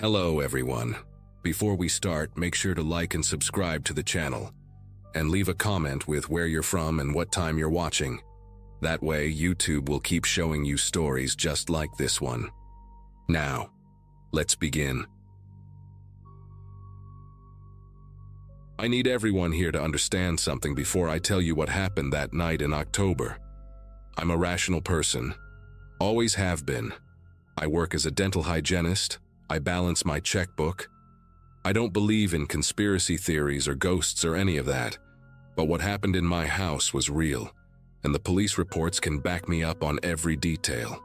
Hello everyone. Before we start, make sure to like and subscribe to the channel, and leave a comment with where you're from and what time you're watching. That way, YouTube will keep showing you stories just like this one. Now, let's begin. I need everyone here to understand something before I tell you what happened that night in October. I'm a rational person. Always have been. I work as a dental hygienist. I balance my checkbook. I don't believe in conspiracy theories or ghosts or any of that. But what happened in my house was real, and the police reports can back me up on every detail.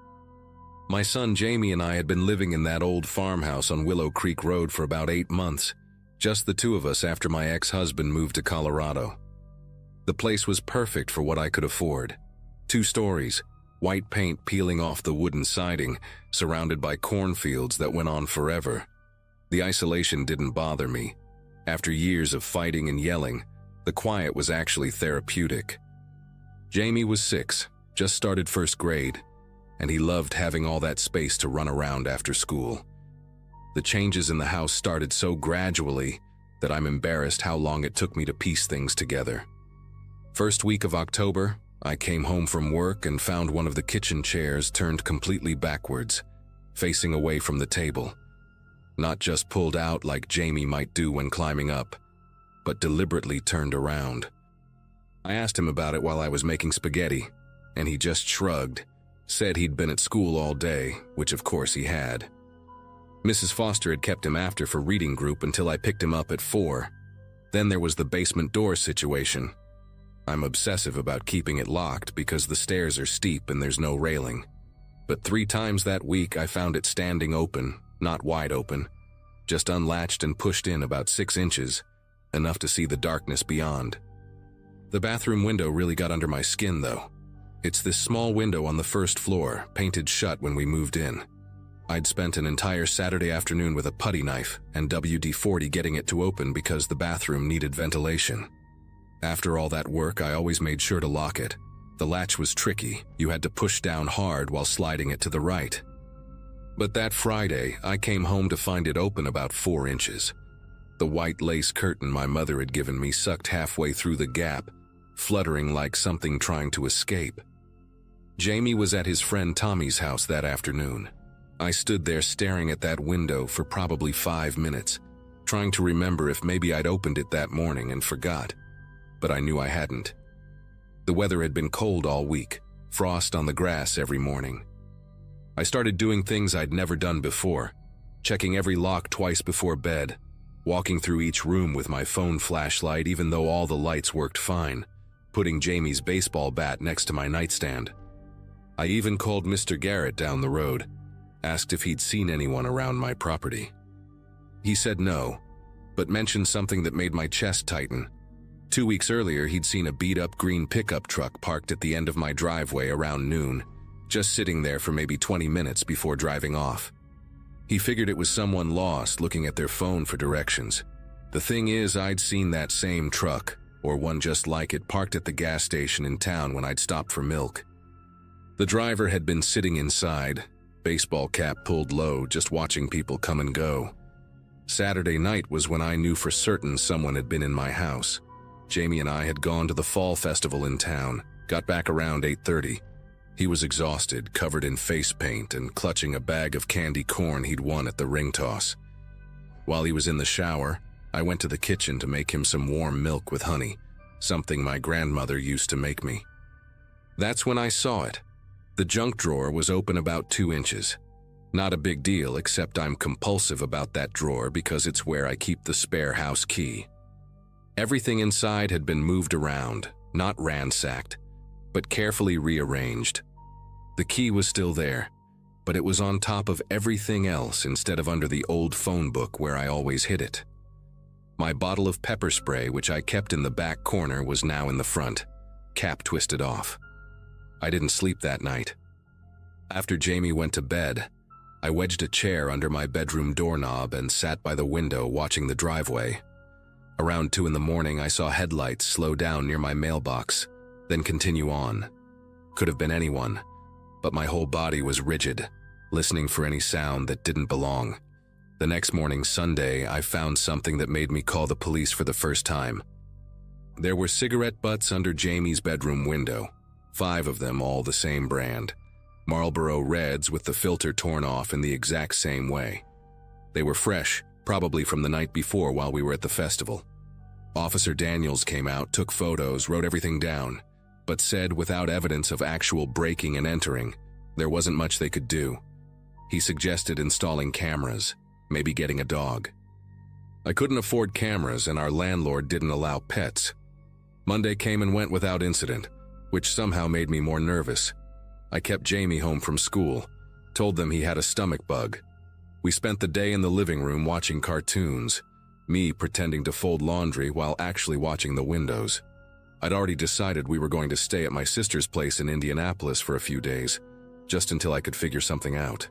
My son Jamie and I had been living in that old farmhouse on Willow Creek Road for about 8 months, just the two of us after my ex-husband moved to Colorado. The place was perfect for what I could afford. 2 stories, white paint peeling off the wooden siding, surrounded by cornfields that went on forever. The isolation didn't bother me. After years of fighting and yelling, the quiet was actually therapeutic. Jamie was 6, just started first grade, and he loved having all that space to run around after school. The changes in the house started so gradually that I'm embarrassed how long it took me to piece things together. First week of October, I came home from work and found one of the kitchen chairs turned completely backwards, facing away from the table. Not just pulled out like Jamie might do when climbing up, but deliberately turned around. I asked him about it while I was making spaghetti, and he just shrugged, said he'd been at school all day, which of course he had. Mrs. Foster had kept him after for reading group until I picked him up at 4. Then there was the basement door situation. I'm obsessive about keeping it locked because the stairs are steep and there's no railing. But 3 times that week I found it standing open, not wide open, just unlatched and pushed in about 6 inches, enough to see the darkness beyond. The bathroom window really got under my skin though. It's this small window on the first floor, painted shut when we moved in. I'd spent an entire Saturday afternoon with a putty knife and WD-40 getting it to open because the bathroom needed ventilation. After all that work, I always made sure to lock it. The latch was tricky. You had to push down hard while sliding it to the right. But that Friday, I came home to find it open about 4 inches. The white lace curtain my mother had given me sucked halfway through the gap, fluttering like something trying to escape. Jamie was at his friend Tommy's house that afternoon. I stood there staring at that window for probably 5 minutes, trying to remember if maybe I'd opened it that morning and forgot. But I knew I hadn't. The weather had been cold all week, frost on the grass every morning. I started doing things I'd never done before, checking every lock twice before bed, walking through each room with my phone flashlight even though all the lights worked fine, putting Jamie's baseball bat next to my nightstand. I even called Mr. Garrett down the road, asked if he'd seen anyone around my property. He said no, but mentioned something that made my chest tighten. 2 weeks earlier, he'd seen a beat-up green pickup truck parked at the end of my driveway around noon, just sitting there for maybe 20 minutes before driving off. He figured it was someone lost looking at their phone for directions. The thing is, I'd seen that same truck, or one just like it, parked at the gas station in town when I'd stopped for milk. The driver had been sitting inside, baseball cap pulled low, just watching people come and go. Saturday night was when I knew for certain someone had been in my house. Jamie and I had gone to the fall festival in town, got back around 8:30. He was exhausted, covered in face paint, and clutching a bag of candy corn he'd won at the ring toss. While he was in the shower, I went to the kitchen to make him some warm milk with honey, something my grandmother used to make me. That's when I saw it. The junk drawer was open about 2 inches. Not a big deal, except I'm compulsive about that drawer because it's where I keep the spare house key. Everything inside had been moved around, not ransacked, but carefully rearranged. The key was still there, but it was on top of everything else instead of under the old phone book where I always hid it. My bottle of pepper spray, which I kept in the back corner, was now in the front, cap twisted off. I didn't sleep that night. After Jamie went to bed, I wedged a chair under my bedroom doorknob and sat by the window watching the driveway. Around 2 in the morning, I saw headlights slow down near my mailbox, then continue on. Could have been anyone, but my whole body was rigid, listening for any sound that didn't belong. The next morning, Sunday, I found something that made me call the police for the first time. There were cigarette butts under Jamie's bedroom window, 5 of them, all the same brand. Marlboro Reds with the filter torn off in the exact same way. They were fresh, probably from the night before while we were at the festival. Officer Daniels came out, took photos, wrote everything down, but said without evidence of actual breaking and entering, there wasn't much they could do. He suggested installing cameras, maybe getting a dog. I couldn't afford cameras and our landlord didn't allow pets. Monday came and went without incident, which somehow made me more nervous. I kept Jamie home from school, told them he had a stomach bug. We spent the day in the living room watching cartoons, me pretending to fold laundry while actually watching the windows. I'd already decided we were going to stay at my sister's place in Indianapolis for a few days, just until I could figure something out.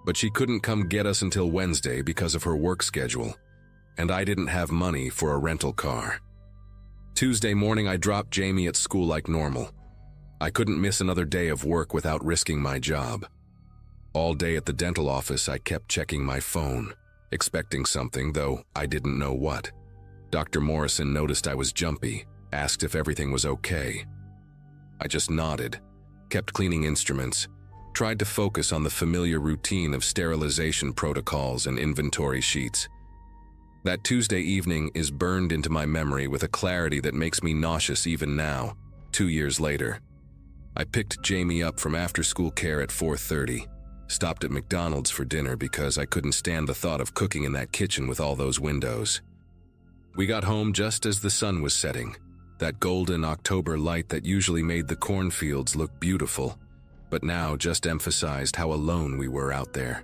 But she couldn't come get us until Wednesday because of her work schedule, and I didn't have money for a rental car. Tuesday morning, I dropped Jamie at school like normal. I couldn't miss another day of work without risking my job. All day at the dental office, I kept checking my phone, expecting something, though I didn't know what. Dr. Morrison noticed I was jumpy, asked if everything was okay. I just nodded, kept cleaning instruments, tried to focus on the familiar routine of sterilization protocols and inventory sheets. That Tuesday evening is burned into my memory with a clarity that makes me nauseous even now, 2 years later. I picked Jamie up from after-school care at 4:30, stopped at McDonald's for dinner because I couldn't stand the thought of cooking in that kitchen with all those windows. We got home just as the sun was setting, that golden October light that usually made the cornfields look beautiful, but now just emphasized how alone we were out there.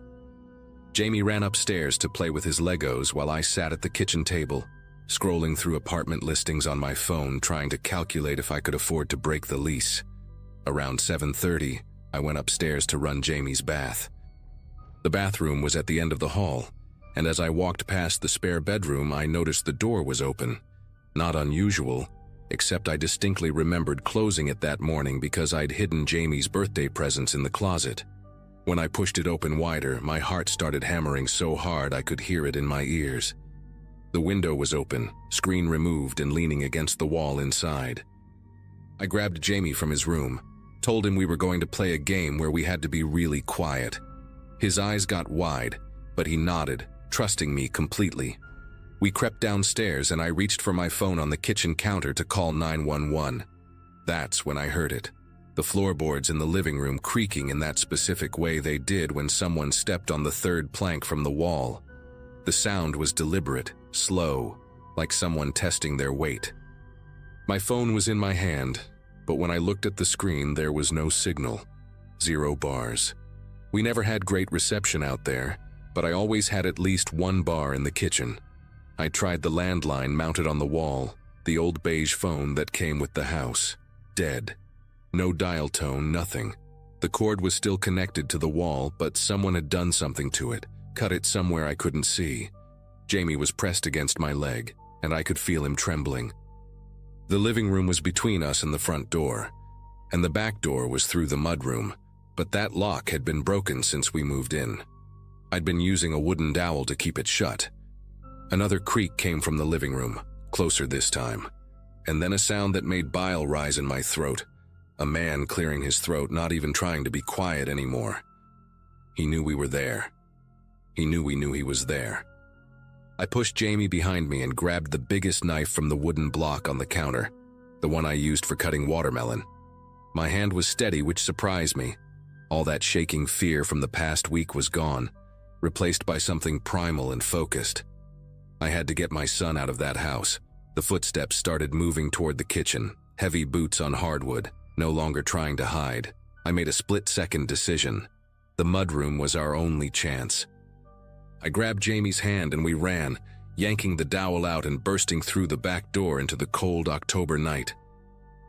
Jamie ran upstairs to play with his Legos while I sat at the kitchen table, scrolling through apartment listings on my phone trying to calculate if I could afford to break the lease. Around 7:30, I went upstairs to run Jamie's bath. The bathroom was at the end of the hall, and as I walked past the spare bedroom, I noticed the door was open. Not unusual, except I distinctly remembered closing it that morning because I'd hidden Jamie's birthday presents in the closet. When I pushed it open wider, my heart started hammering so hard I could hear it in my ears. The window was open, screen removed and leaning against the wall inside. I grabbed Jamie from his room, told him we were going to play a game where we had to be really quiet. His eyes got wide, but he nodded, trusting me completely. We crept downstairs and I reached for my phone on the kitchen counter to call 911. That's when I heard it. The floorboards in the living room creaking in that specific way they did when someone stepped on the 3rd plank from the wall. The sound was deliberate, slow, like someone testing their weight. My phone was in my hand, but when I looked at the screen, there was no signal. 0 bars. We never had great reception out there, but I always had at least 1 bar in the kitchen. I tried the landline mounted on the wall, the old beige phone that came with the house. Dead. No dial tone, nothing. The cord was still connected to the wall, but someone had done something to it, cut it somewhere I couldn't see. Jamie was pressed against my leg, and I could feel him trembling. The living room was between us and the front door, and the back door was through the mudroom, but that lock had been broken since we moved in. I'd been using a wooden dowel to keep it shut. Another creak came from the living room, closer this time, and then a sound that made bile rise in my throat. A man clearing his throat, not even trying to be quiet anymore. He knew we were there. He knew we knew he was there. I pushed Jamie behind me and grabbed the biggest knife from the wooden block on the counter, the one I used for cutting watermelon. My hand was steady, which surprised me. All that shaking fear from the past week was gone, replaced by something primal and focused. I had to get my son out of that house. The footsteps started moving toward the kitchen, heavy boots on hardwood, no longer trying to hide. I made a split-second decision. The mudroom was our only chance. I grabbed Jamie's hand and we ran, yanking the dowel out and bursting through the back door into the cold October night.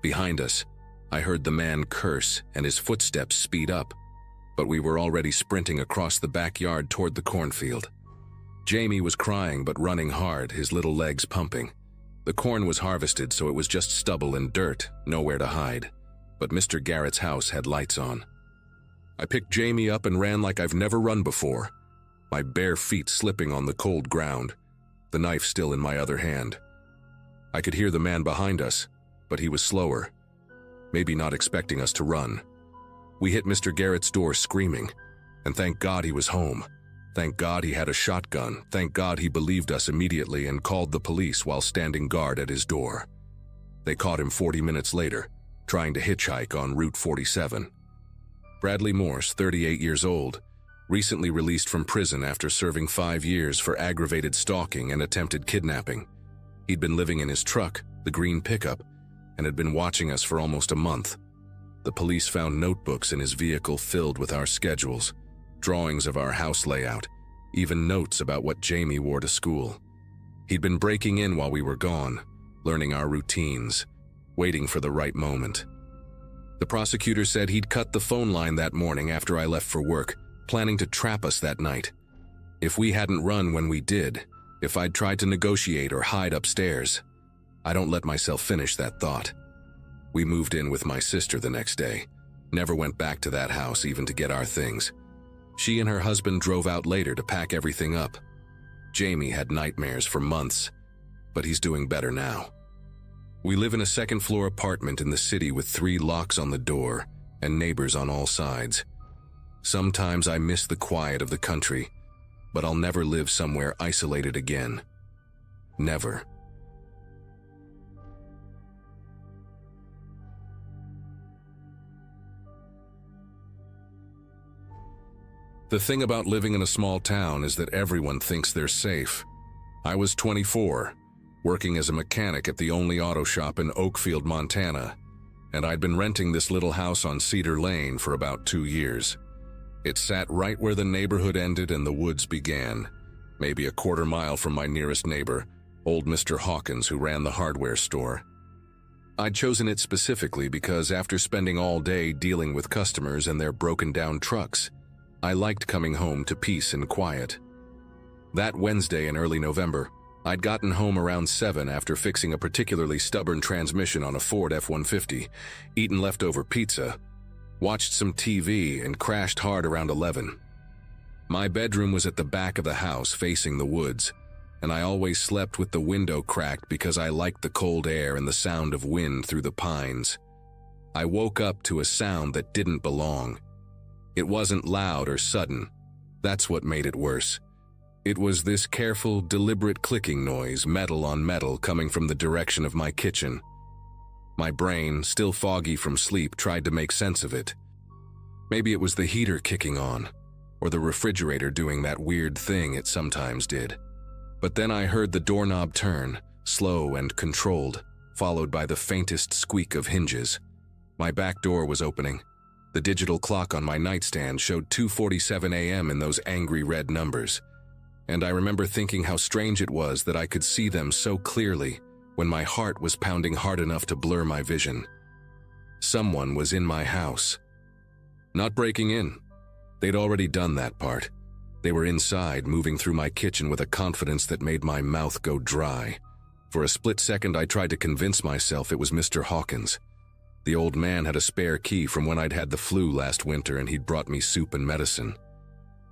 Behind us, I heard the man curse and his footsteps speed up, but we were already sprinting across the backyard toward the cornfield. Jamie was crying but running hard, his little legs pumping. The corn was harvested, so it was just stubble and dirt, nowhere to hide. But Mr. Garrett's house had lights on. I picked Jamie up and ran like I've never run before. my bare feet slipping on the cold ground, the knife still in my other hand. I could hear the man behind us, but he was slower, maybe not expecting us to run. We hit Mr. Garrett's door screaming, and thank God he was home. Thank God he had a shotgun. Thank God he believed us immediately and called the police while standing guard at his door. They caught him 40 minutes later, trying to hitchhike on Route 47. Bradley Morse, 38 years old, recently released from prison after serving 5 years for aggravated stalking and attempted kidnapping. He'd been living in his truck, the green pickup, and had been watching us for almost a month. The police found notebooks in his vehicle filled with our schedules, drawings of our house layout, even notes about what Jamie wore to school. He'd been breaking in while we were gone, learning our routines, waiting for the right moment. The prosecutor said he'd cut the phone line that morning after I left for work, planning to trap us that night. If we hadn't run when we did, if I'd tried to negotiate or hide upstairs. I don't let myself finish that thought. We moved in with my sister the next day, never went back to that house even to get our things. She and her husband drove out later to pack everything up. Jamie had nightmares for months, but he's doing better now. We live in a second-floor apartment in the city with 3 locks on the door and neighbors on all sides. Sometimes I miss the quiet of the country, but I'll never live somewhere isolated again. Never. The thing about living in a small town is that everyone thinks they're safe. I was 24, working as a mechanic at the only auto shop in Oakfield, Montana, and I'd been renting this little house on Cedar Lane for about 2 years. It sat right where the neighborhood ended and the woods began, maybe a quarter mile from my nearest neighbor, old Mr. Hawkins, who ran the hardware store. I'd chosen it specifically because after spending all day dealing with customers and their broken-down trucks, I liked coming home to peace and quiet. That Wednesday in early November, I'd gotten home around 7 after fixing a particularly stubborn transmission on a Ford F-150, eaten leftover pizza, watched some TV, and crashed hard around 11. My bedroom was at the back of the house facing the woods, and I always slept with the window cracked because I liked the cold air and the sound of wind through the pines. I woke up to a sound that didn't belong. It wasn't loud or sudden. That's what made it worse. It was this careful, deliberate clicking noise, metal on metal, coming from the direction of my kitchen. My brain, still foggy from sleep, tried to make sense of it. Maybe it was the heater kicking on, or the refrigerator doing that weird thing it sometimes did. But then I heard the doorknob turn, slow and controlled, followed by the faintest squeak of hinges. My back door was opening. The digital clock on my nightstand showed 2:47 a.m. in those angry red numbers. And I remember thinking how strange it was that I could see them so clearly when my heart was pounding hard enough to blur my vision. Someone was in my house. Not breaking in. They'd already done that part. They were inside, moving through my kitchen with a confidence that made my mouth go dry. For a split second, I tried to convince myself it was Mr. Hawkins. The old man had a spare key from when I'd had the flu last winter, and he'd brought me soup and medicine.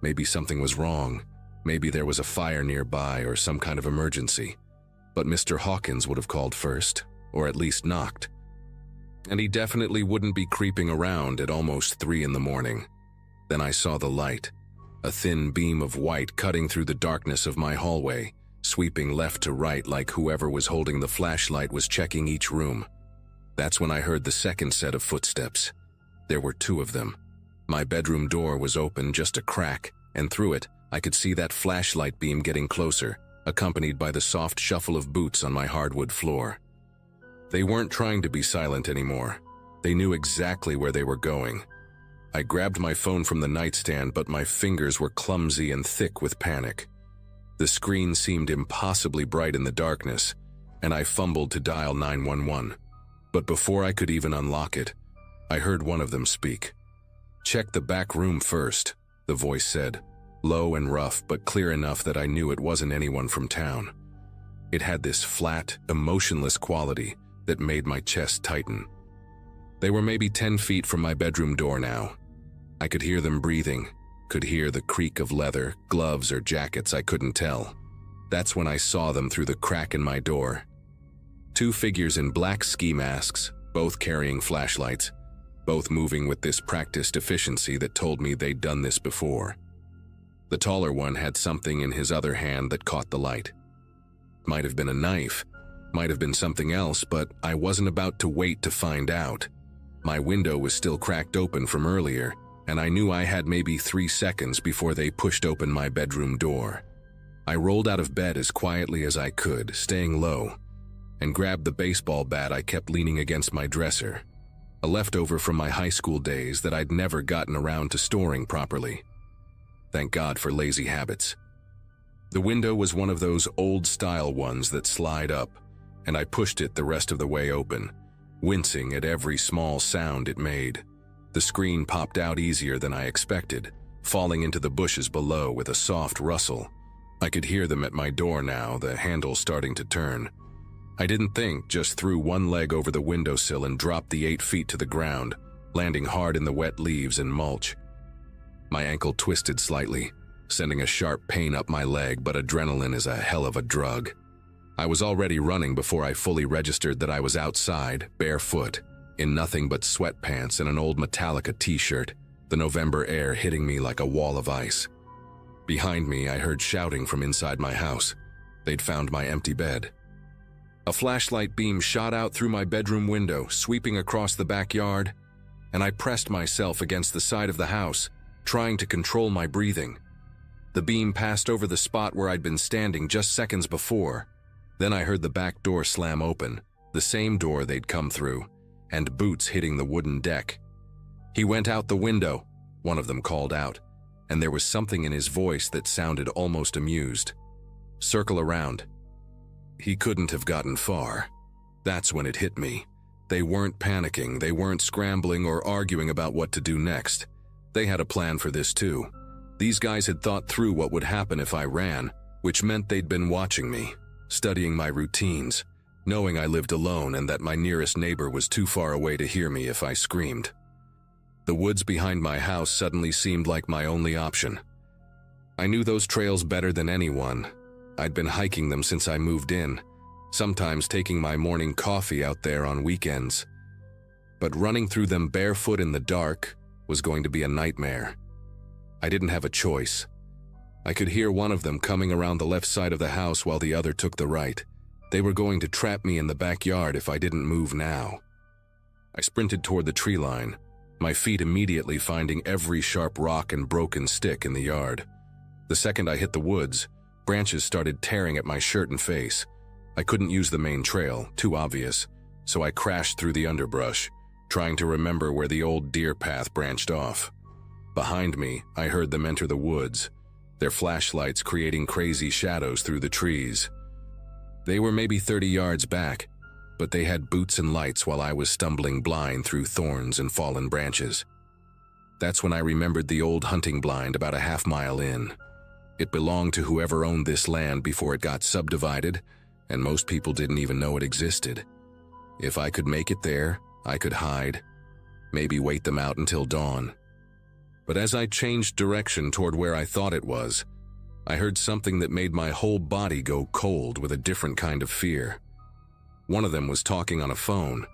Maybe something was wrong. Maybe there was a fire nearby or some kind of emergency. But Mr. Hawkins would have called first, or at least knocked. And he definitely wouldn't be creeping around at almost 3 in the morning. Then I saw the light, a thin beam of white cutting through the darkness of my hallway, sweeping left to right like whoever was holding the flashlight was checking each room. That's when I heard the second set of footsteps. There were 2 of them. My bedroom door was open just a crack, and through it, I could see that flashlight beam getting closer, accompanied by the soft shuffle of boots on my hardwood floor. They weren't trying to be silent anymore. They knew exactly where they were going. I grabbed my phone from the nightstand, but my fingers were clumsy and thick with panic. The screen seemed impossibly bright in the darkness, and I fumbled to dial 911. But before I could even unlock it, I heard one of them speak. "Check the back room first," the voice said, low and rough, but clear enough that I knew it wasn't anyone from town. It had this flat, emotionless quality that made my chest tighten. They were maybe 10 feet from my bedroom door now. I could hear them breathing, could hear the creak of leather, gloves or jackets, I couldn't tell. That's when I saw them through the crack in my door. Two figures in black ski masks, both carrying flashlights, both moving with this practiced efficiency that told me they'd done this before. The taller one had something in his other hand that caught the light. Might have been a knife, might have been something else, but I wasn't about to wait to find out. My window was still cracked open from earlier, and I knew I had maybe 3 seconds before they pushed open my bedroom door. I rolled out of bed as quietly as I could, staying low, and grabbed the baseball bat I kept leaning against my dresser, a leftover from my high school days that I'd never gotten around to storing properly. Thank God for lazy habits. The window was one of those old-style ones that slide up, and I pushed it the rest of the way open, wincing at every small sound it made. The screen popped out easier than I expected, falling into the bushes below with a soft rustle. I could hear them at my door now, the handle starting to turn. I didn't think, just threw one leg over the windowsill and dropped the 8 feet to the ground, landing hard in the wet leaves and mulch. My ankle twisted slightly, sending a sharp pain up my leg, but adrenaline is a hell of a drug. I was already running before I fully registered that I was outside, barefoot, in nothing but sweatpants and an old Metallica t-shirt, the November air hitting me like a wall of ice. Behind me, I heard shouting from inside my house. They'd found my empty bed. A flashlight beam shot out through my bedroom window, sweeping across the backyard, and I pressed myself against the side of the house, trying to control my breathing. The beam passed over the spot where I'd been standing just seconds before. Then I heard the back door slam open, the same door they'd come through, and boots hitting the wooden deck. "He went out the window," one of them called out, and there was something in his voice that sounded almost amused. "Circle around." He couldn't have gotten far. That's when it hit me. They weren't panicking, they weren't scrambling or arguing about what to do next. They had a plan for this too. These guys had thought through what would happen if I ran, which meant they'd been watching me, studying my routines, knowing I lived alone and that my nearest neighbor was too far away to hear me if I screamed. The woods behind my house suddenly seemed like my only option. I knew those trails better than anyone. I'd been hiking them since I moved in, sometimes taking my morning coffee out there on weekends. But running through them barefoot in the dark was going to be a nightmare. I didn't have a choice. I could hear one of them coming around the left side of the house while the other took the right. They were going to trap me in the backyard if I didn't move now. I sprinted toward the tree line, my feet immediately finding every sharp rock and broken stick in the yard. The second I hit the woods, branches started tearing at my shirt and face. I couldn't use the main trail, too obvious, so I crashed through the underbrush, trying to remember where the old deer path branched off. Behind me, I heard them enter the woods, their flashlights creating crazy shadows through the trees. They were maybe 30 yards back, but they had boots and lights while I was stumbling blind through thorns and fallen branches. That's when I remembered the old hunting blind about a half-mile in. It belonged to whoever owned this land before it got subdivided, and most people didn't even know it existed. If I could make it there, I could hide, maybe wait them out until dawn. But as I changed direction toward where I thought it was, I heard something that made my whole body go cold with a different kind of fear. One of them was talking on a phone.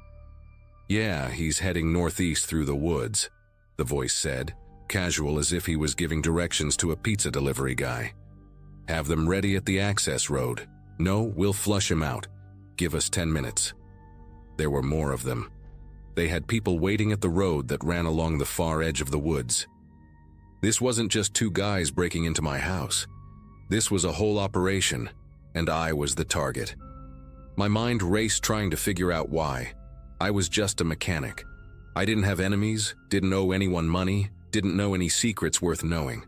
"Yeah, he's heading northeast through the woods," the voice said, casual as if he was giving directions to a pizza delivery guy. "Have them ready at the access road. No, we'll flush him out. Give us 10 minutes. There were more of them. They had people waiting at the road that ran along the far edge of the woods. This wasn't just two guys breaking into my house. This was a whole operation, and I was the target. My mind raced trying to figure out why. I was just a mechanic. I didn't have enemies, didn't owe anyone money, didn't know any secrets worth knowing.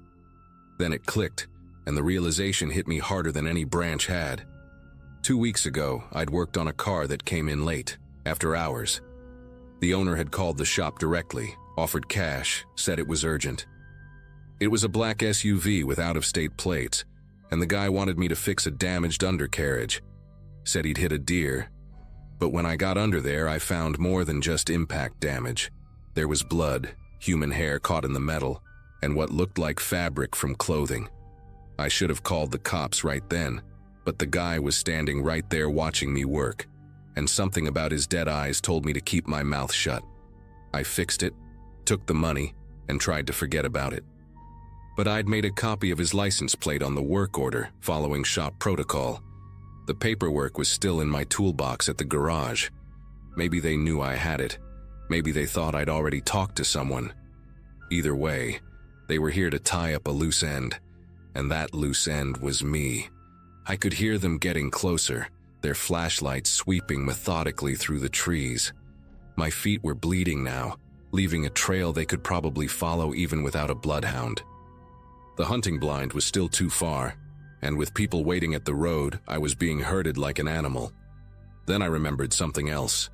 Then it clicked, and the realization hit me harder than any branch had. 2 weeks ago, I'd worked on a car that came in late, after hours. The owner had called the shop directly, offered cash, said it was urgent. It was a black SUV with out-of-state plates, and the guy wanted me to fix a damaged undercarriage. Said he'd hit a deer. But when I got under there, I found more than just impact damage. There was blood, human hair caught in the metal, and what looked like fabric from clothing. I should have called the cops right then, but the guy was standing right there watching me work, and something about his dead eyes told me to keep my mouth shut. I fixed it, took the money, and tried to forget about it. But I'd made a copy of his license plate on the work order, following shop protocol. The paperwork was still in my toolbox at the garage. Maybe they knew I had it. Maybe they thought I'd already talked to someone. Either way, they were here to tie up a loose end, and that loose end was me. I could hear them getting closer, their flashlights sweeping methodically through the trees. My feet were bleeding now, leaving a trail they could probably follow even without a bloodhound. The hunting blind was still too far, and with people waiting at the road, I was being herded like an animal. Then I remembered something else.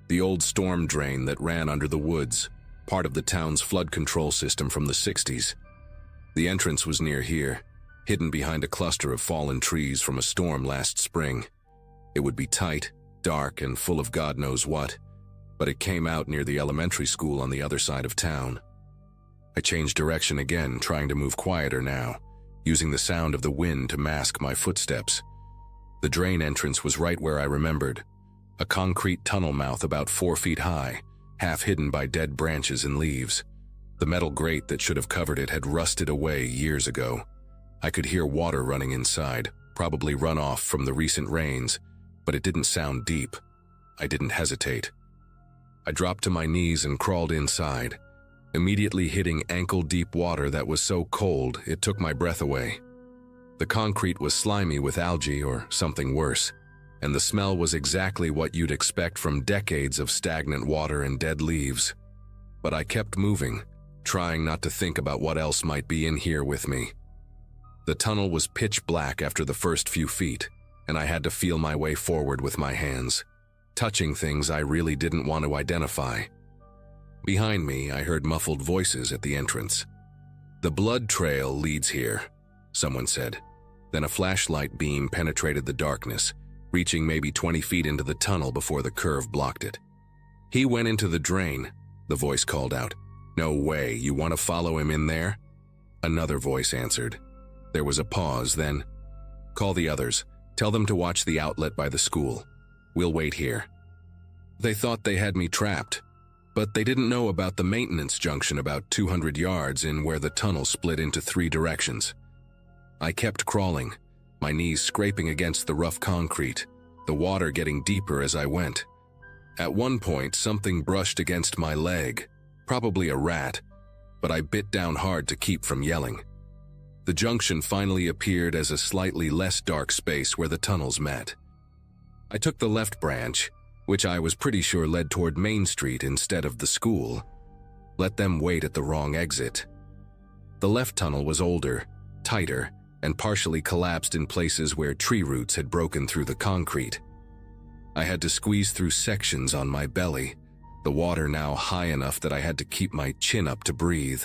The old storm drain that ran under the woods, part of the town's flood control system from the 60s. The entrance was near here, hidden behind a cluster of fallen trees from a storm last spring. It would be tight, dark, and full of God knows what, but it came out near the elementary school on the other side of town. I changed direction again, trying to move quieter now, using the sound of the wind to mask my footsteps. The drain entrance was right where I remembered, a concrete tunnel mouth about 4 feet high, half hidden by dead branches and leaves. The metal grate that should have covered it had rusted away years ago. I could hear water running inside, probably runoff from the recent rains, but it didn't sound deep. I didn't hesitate. I dropped to my knees and crawled inside, immediately hitting ankle-deep water that was so cold it took my breath away. The concrete was slimy with algae or something worse, and the smell was exactly what you'd expect from decades of stagnant water and dead leaves. But I kept moving, trying not to think about what else might be in here with me. The tunnel was pitch black after the first few feet, and I had to feel my way forward with my hands, touching things I really didn't want to identify. Behind me, I heard muffled voices at the entrance. "The blood trail leads here," someone said. Then a flashlight beam penetrated the darkness, reaching maybe 20 feet into the tunnel before the curve blocked it. "He went into the drain," the voice called out. "No way, you want to follow him in there?" Another voice answered. There was a pause, then, "Call the others. Tell them to watch the outlet by the school. We'll wait here." They thought they had me trapped, but they didn't know about the maintenance junction about 200 yards in where the tunnel split into 3 directions. I kept crawling, my knees scraping against the rough concrete, the water getting deeper as I went. At one point, something brushed against my leg, probably a rat, but I bit down hard to keep from yelling. The junction finally appeared as a slightly less dark space where the tunnels met. I took the left branch, which I was pretty sure led toward Main Street instead of the school. Let them wait at the wrong exit. The left tunnel was older, tighter, and partially collapsed in places where tree roots had broken through the concrete. I had to squeeze through sections on my belly, the water now high enough that I had to keep my chin up to breathe.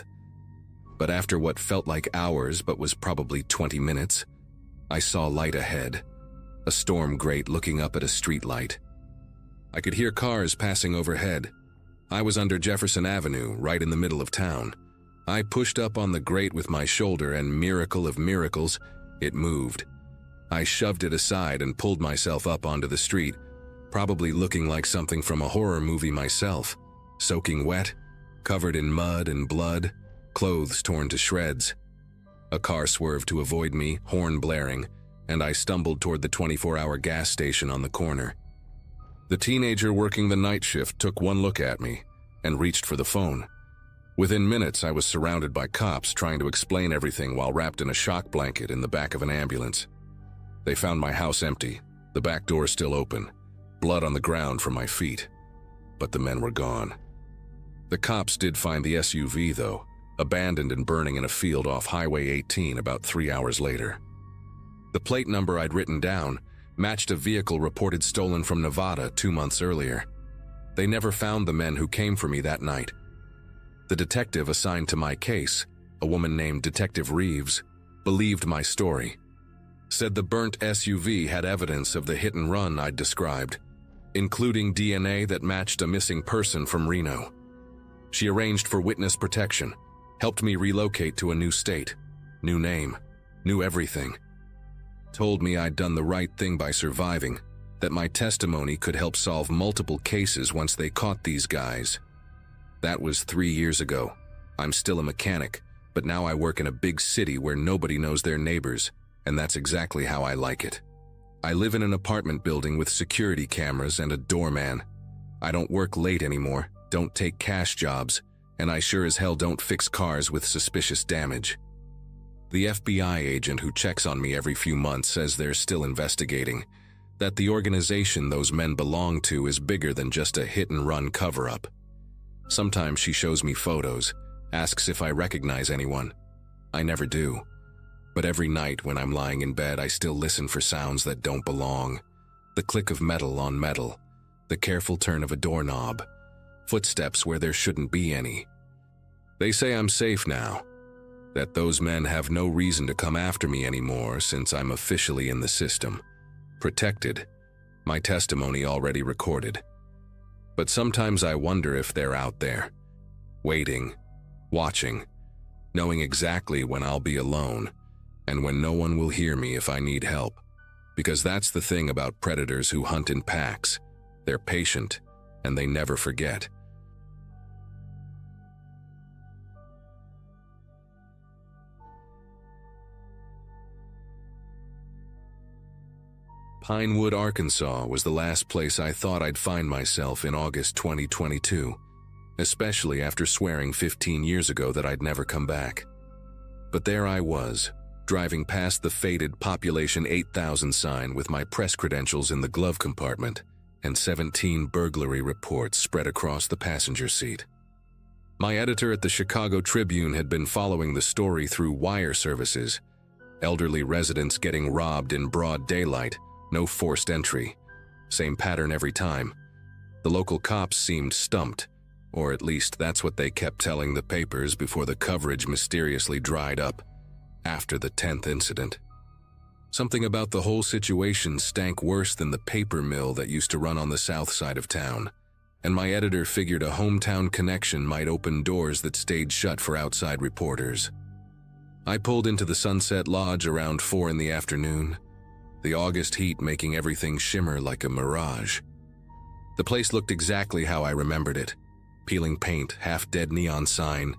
But after what felt like hours but was probably 20 minutes, I saw light ahead, a storm grate looking up at a street light. I could hear cars passing overhead. I was under Jefferson Avenue, right in the middle of town. I pushed up on the grate with my shoulder and, miracle of miracles, it moved. I shoved it aside and pulled myself up onto the street, probably looking like something from a horror movie myself, soaking wet, covered in mud and blood, clothes torn to shreds. A car swerved to avoid me, horn blaring, and I stumbled toward the 24-hour gas station on the corner. The teenager working the night shift took one look at me and reached for the phone. Within minutes, I was surrounded by cops trying to explain everything while wrapped in a shock blanket in the back of an ambulance. They found my house empty, the back door still open, blood on the ground from my feet. But the men were gone. The cops did find the SUV, though, abandoned and burning in a field off Highway 18 about 3 hours later. The plate number I'd written down matched a vehicle reported stolen from Nevada 2 months earlier. They never found the men who came for me that night. The detective assigned to my case, a woman named Detective Reeves, believed my story. Said the burnt SUV had evidence of the hit and run I'd described, including DNA that matched a missing person from Reno. She arranged for witness protection, Helped me relocate to a new state, new name, new everything. Told me I'd done the right thing by surviving, that my testimony could help solve multiple cases once they caught these guys. That was 3 years ago. I'm still a mechanic, but now I work in a big city where nobody knows their neighbors, and that's exactly how I like it. I live in an apartment building with security cameras and a doorman. I don't work late anymore, don't take cash jobs, and I sure as hell don't fix cars with suspicious damage. The FBI agent who checks on me every few months says they're still investigating, that the organization those men belong to is bigger than just a hit-and-run cover-up. Sometimes she shows me photos, asks if I recognize anyone. I never do. But every night when I'm lying in bed, I still listen for sounds that don't belong. The click of metal on metal, the careful turn of a doorknob, footsteps where there shouldn't be any. They say I'm safe now, that those men have no reason to come after me anymore since I'm officially in the system. Protected, my testimony already recorded. But sometimes I wonder if they're out there, waiting, watching, knowing exactly when I'll be alone and when no one will hear me if I need help. Because that's the thing about predators who hunt in packs. They're patient and they never forget. Pinewood, Arkansas was the last place I thought I'd find myself in August 2022, especially after swearing 15 years ago that I'd never come back. But there I was, driving past the faded population 8,000 sign with my press credentials in the glove compartment and 17 burglary reports spread across the passenger seat. My editor at the Chicago Tribune had been following the story through wire services, elderly residents getting robbed in broad daylight, no forced entry. Same pattern every time. The local cops seemed stumped, or at least that's what they kept telling the papers before the coverage mysteriously dried up after the 10th incident. Something about the whole situation stank worse than the paper mill that used to run on the south side of town, and my editor figured a hometown connection might open doors that stayed shut for outside reporters. I pulled into the Sunset Lodge around 4 in the afternoon, the August heat making everything shimmer like a mirage. The place looked exactly how I remembered it. Peeling paint, half-dead neon sign,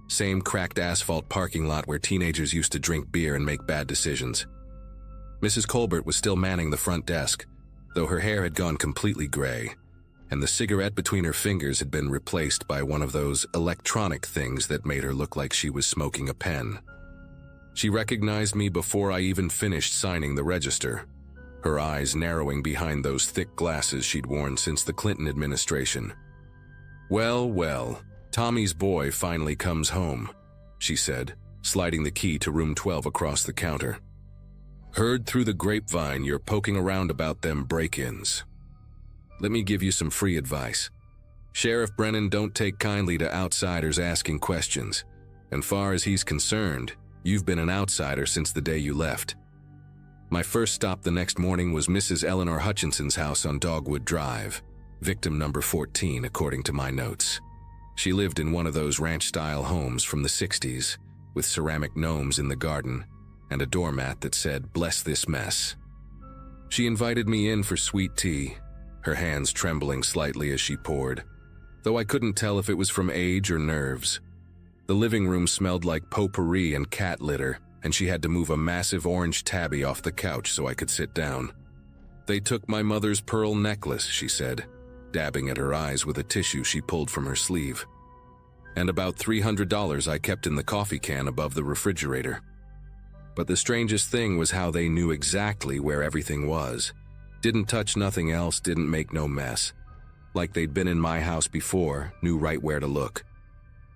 same cracked asphalt parking lot where teenagers used to drink beer and make bad decisions. Mrs. Colbert was still manning the front desk, though her hair had gone completely gray, and the cigarette between her fingers had been replaced by one of those electronic things that made her look like she was smoking a pen. She recognized me before I even finished signing the register, her eyes narrowing behind those thick glasses she'd worn since the Clinton administration. "Well, well, Tommy's boy finally comes home," she said, sliding the key to room 12 across the counter. "Heard through the grapevine you're poking around about them break-ins. Let me give you some free advice. Sheriff Brennan don't take kindly to outsiders asking questions, and far as he's concerned, you've been an outsider since the day you left." My first stop the next morning was Mrs. Eleanor Hutchinson's house on Dogwood Drive, victim number 14 according to my notes. She lived in one of those ranch-style homes from the 60s, with ceramic gnomes in the garden and a doormat that said, "Bless this mess." She invited me in for sweet tea, her hands trembling slightly as she poured, though I couldn't tell if it was from age or nerves. The living room smelled like potpourri and cat litter, and she had to move a massive orange tabby off the couch so I could sit down. "They took my mother's pearl necklace," she said, dabbing at her eyes with a tissue she pulled from her sleeve. "And about $300 I kept in the coffee can above the refrigerator." But the strangest thing was how they knew exactly where everything was. Didn't touch nothing else, didn't make no mess. Like they'd been in my house before, knew right where to look.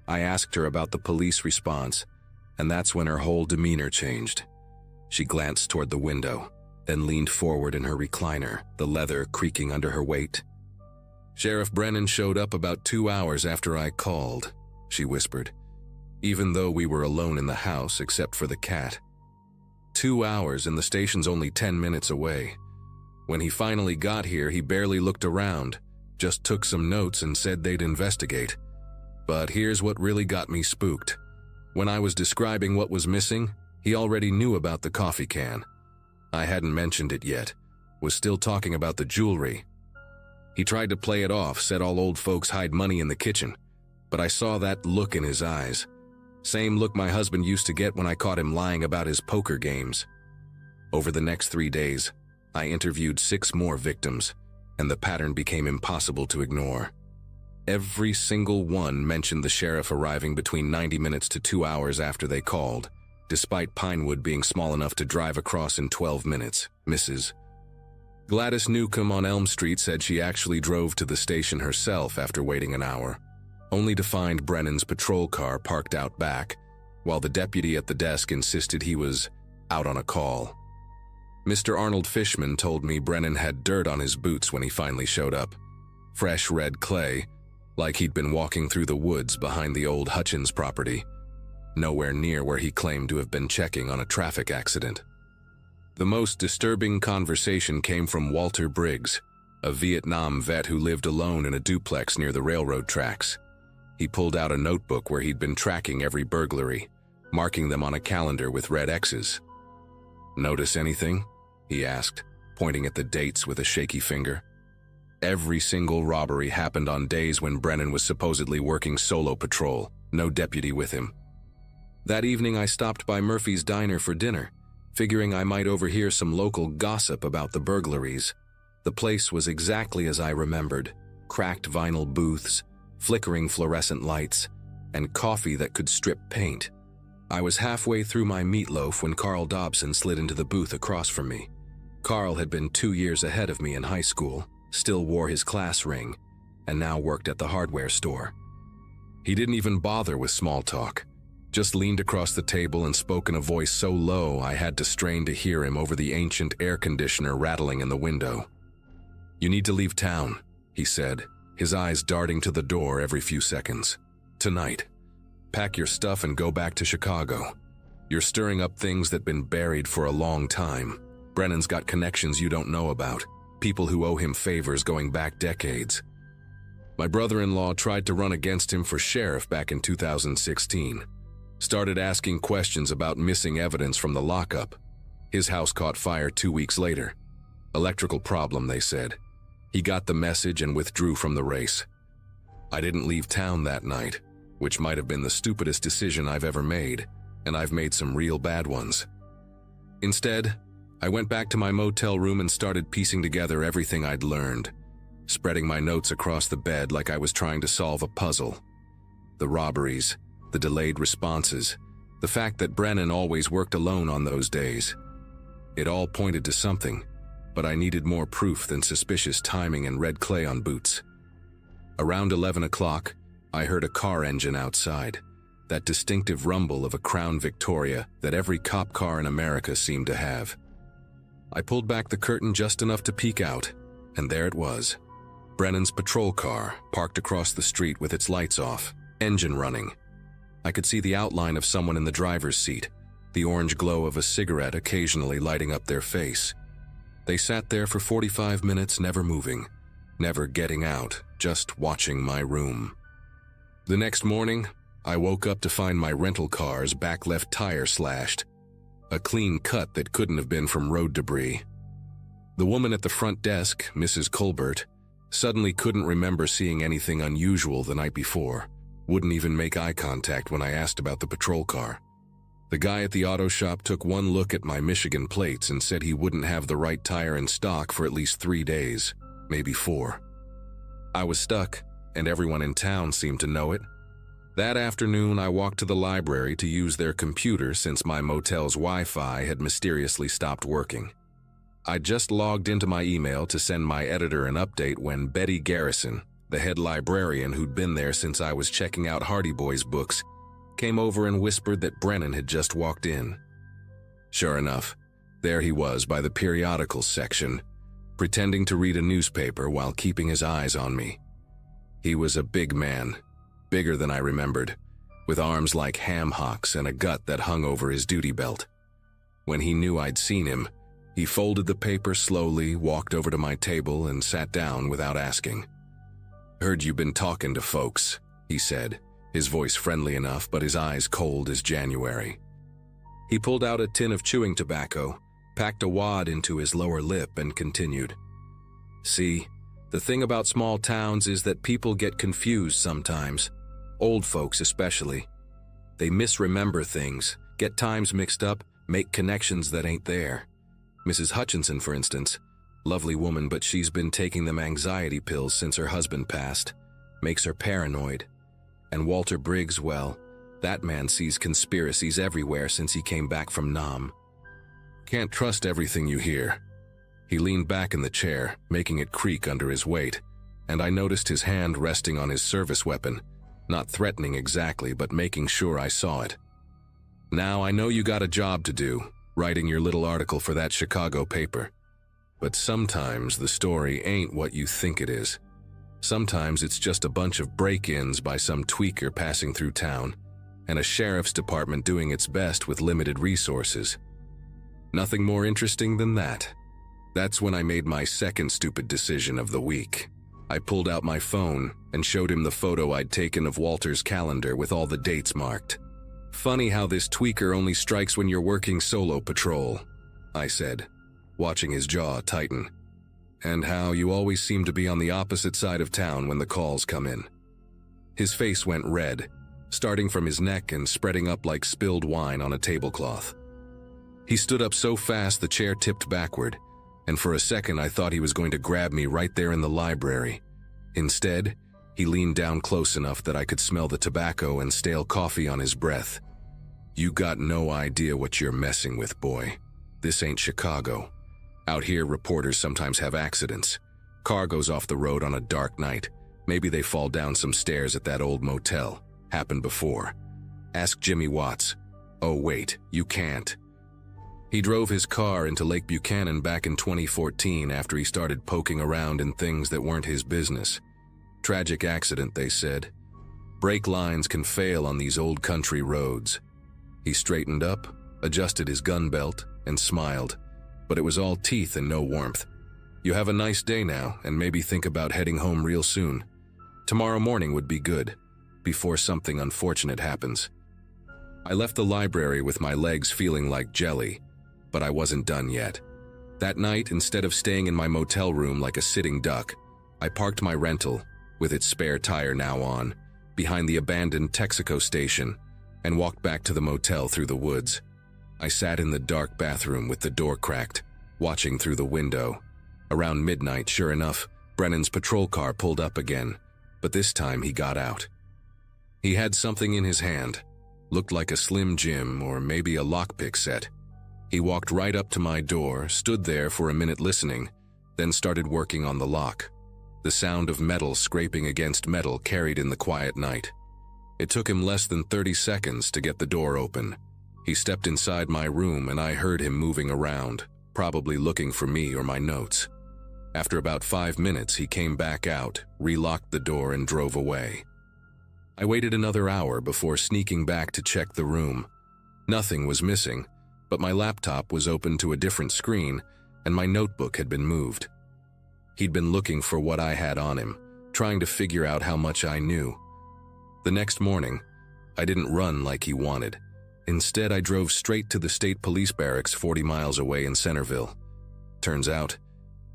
I asked her about the police response, and that's when her whole demeanor changed. She glanced toward the window, then leaned forward in her recliner, the leather creaking under her weight. "Sheriff Brennan showed up about 2 hours after I called," she whispered, even though we were alone in the house except for the cat. 2 hours and the station's only 10 minutes away. When he finally got here, he barely looked around, just took some notes and said they'd investigate. But here's what really got me spooked. When I was describing what was missing, he already knew about the coffee can. I hadn't mentioned it yet, was still talking about the jewelry. He tried to play it off, said all old folks hide money in the kitchen, but I saw that look in his eyes. Same look my husband used to get when I caught him lying about his poker games. Over the next 3 days, I interviewed 6 more victims, and the pattern became impossible to ignore. Every single one mentioned the sheriff arriving between 90 minutes to 2 hours after they called, despite Pinewood being small enough to drive across in 12 minutes. Mrs. Gladys Newcomb on Elm Street said she actually drove to the station herself after waiting an hour, only to find Brennan's patrol car parked out back, while the deputy at the desk insisted he was out on a call. Mr. Arnold Fishman told me Brennan had dirt on his boots when he finally showed up. Fresh red clay, like he'd been walking through the woods behind the old Hutchins property, nowhere near where he claimed to have been checking on a traffic accident. The most disturbing conversation came from Walter Briggs, a Vietnam vet who lived alone in a duplex near the railroad tracks. He pulled out a notebook where he'd been tracking every burglary, marking them on a calendar with red X's. "Notice anything?" he asked, pointing at the dates with a shaky finger. Every single robbery happened on days when Brennan was supposedly working solo patrol, no deputy with him. That evening I stopped by Murphy's Diner for dinner, figuring I might overhear some local gossip about the burglaries. The place was exactly as I remembered: cracked vinyl booths, flickering fluorescent lights, and coffee that could strip paint. I was halfway through my meatloaf when Carl Dobson slid into the booth across from me. Carl had been 2 years ahead of me in high school, still wore his class ring, and now worked at the hardware store. He didn't even bother with small talk, just leaned across the table and spoke in a voice so low I had to strain to hear him over the ancient air conditioner rattling in the window. "You need to leave town," he said, his eyes darting to the door every few seconds. "Tonight. Pack your stuff and go back to Chicago. You're stirring up things that've been buried for a long time. Brennan's got connections you don't know about, people who owe him favors going back decades. My brother-in-law tried to run against him for sheriff back in 2016. Started asking questions about missing evidence from the lockup. His house caught fire 2 weeks later. Electrical problem, they said. He got the message and withdrew from the race. I didn't leave town that night, which might have been the stupidest decision I've ever made, and I've made some real bad ones. Instead, I went back to my motel room and started piecing together everything I'd learned, spreading my notes across the bed like I was trying to solve a puzzle. The robberies, the delayed responses, the fact that Brennan always worked alone on those days. It all pointed to something, but I needed more proof than suspicious timing and red clay on boots. Around 11 o'clock, I heard a car engine outside, that distinctive rumble of a Crown Victoria that every cop car in America seemed to have. I pulled back the curtain just enough to peek out, and there it was. Brennan's patrol car, parked across the street with its lights off, engine running. I could see the outline of someone in the driver's seat, the orange glow of a cigarette occasionally lighting up their face. They sat there for 45 minutes, never moving, never getting out, just watching my room. The next morning, I woke up to find my rental car's back left tire slashed, a clean cut that couldn't have been from road debris. The woman at the front desk, Mrs. Colbert, suddenly couldn't remember seeing anything unusual the night before, wouldn't even make eye contact when I asked about the patrol car. The guy at the auto shop took one look at my Michigan plates and said he wouldn't have the right tire in stock for at least 3 days, maybe 4. I was stuck, and everyone in town seemed to know it. That afternoon, I walked to the library to use their computer since my motel's Wi-Fi had mysteriously stopped working. I just logged into my email to send my editor an update when Betty Garrison, the head librarian who'd been there since I was checking out Hardy Boys books, came over and whispered that Brennan had just walked in. Sure enough, there he was by the periodicals section, pretending to read a newspaper while keeping his eyes on me. He was a big man, bigger than I remembered, with arms like ham hocks and a gut that hung over his duty belt. When he knew I'd seen him, he folded the paper slowly, walked over to my table, and sat down without asking. "Heard you've been talking to folks," he said, his voice friendly enough but his eyes cold as January. He pulled out a tin of chewing tobacco, packed a wad into his lower lip, and continued. See, the thing about small towns is that people get confused sometimes, old folks especially. They misremember things, get times mixed up, make connections that ain't there. Mrs. Hutchinson, for instance, lovely woman, but she's been taking them anxiety pills since her husband passed, makes her paranoid. And Walter Briggs, well, that man sees conspiracies everywhere since he came back from Nam. Can't trust everything you hear. He leaned back in the chair, making it creak under his weight, and I noticed his hand resting on his service weapon, not threatening exactly, but making sure I saw it. Now, I know you got a job to do, writing your little article for that Chicago paper. But sometimes the story ain't what you think it is. Sometimes it's just a bunch of break-ins by some tweaker passing through town, and a sheriff's department doing its best with limited resources. Nothing more interesting than that. That's when I made my second stupid decision of the week. I pulled out my phone and showed him the photo I'd taken of Walter's calendar with all the dates marked. Funny how this tweaker only strikes when you're working solo patrol, I said, watching his jaw tighten. And how you always seem to be on the opposite side of town when the calls come in. His face went red, starting from his neck and spreading up like spilled wine on a tablecloth. He stood up so fast the chair tipped backward, and for a second I thought he was going to grab me right there in the library. Instead, he leaned down close enough that I could smell the tobacco and stale coffee on his breath. You got no idea what you're messing with, boy. This ain't Chicago. Out here, reporters sometimes have accidents. Car goes off the road on a dark night. Maybe they fall down some stairs at that old motel. Happened before. Ask Jimmy Watts. Oh wait, you can't. He drove his car into Lake Buchanan back in 2014 after he started poking around in things that weren't his business. Tragic accident, they said. Brake lines can fail on these old country roads. He straightened up, adjusted his gun belt, and smiled. But it was all teeth and no warmth. You have a nice day now, and maybe think about heading home real soon. Tomorrow morning would be good, before something unfortunate happens. I left the library with my legs feeling like jelly, but I wasn't done yet. That night, instead of staying in my motel room like a sitting duck, I parked my rental, with its spare tire now on, behind the abandoned Texaco station, and walked back to the motel through the woods. I sat in the dark bathroom with the door cracked, watching through the window. Around midnight, sure enough, Brennan's patrol car pulled up again, but this time he got out. He had something in his hand, looked like a Slim Jim or maybe a lockpick set. He walked right up to my door, stood there for a minute listening, then started working on the lock. The sound of metal scraping against metal carried in the quiet night. It took him less than 30 seconds to get the door open. He stepped inside my room and I heard him moving around, probably looking for me or my notes. After about 5 minutes, he came back out, relocked the door and drove away. I waited another hour before sneaking back to check the room. Nothing was missing, but my laptop was open to a different screen and my notebook had been moved. He'd been looking for what I had on him, trying to figure out how much I knew. The next morning, I didn't run like he wanted. Instead, I drove straight to the state police barracks 40 miles away in Centerville. Turns out,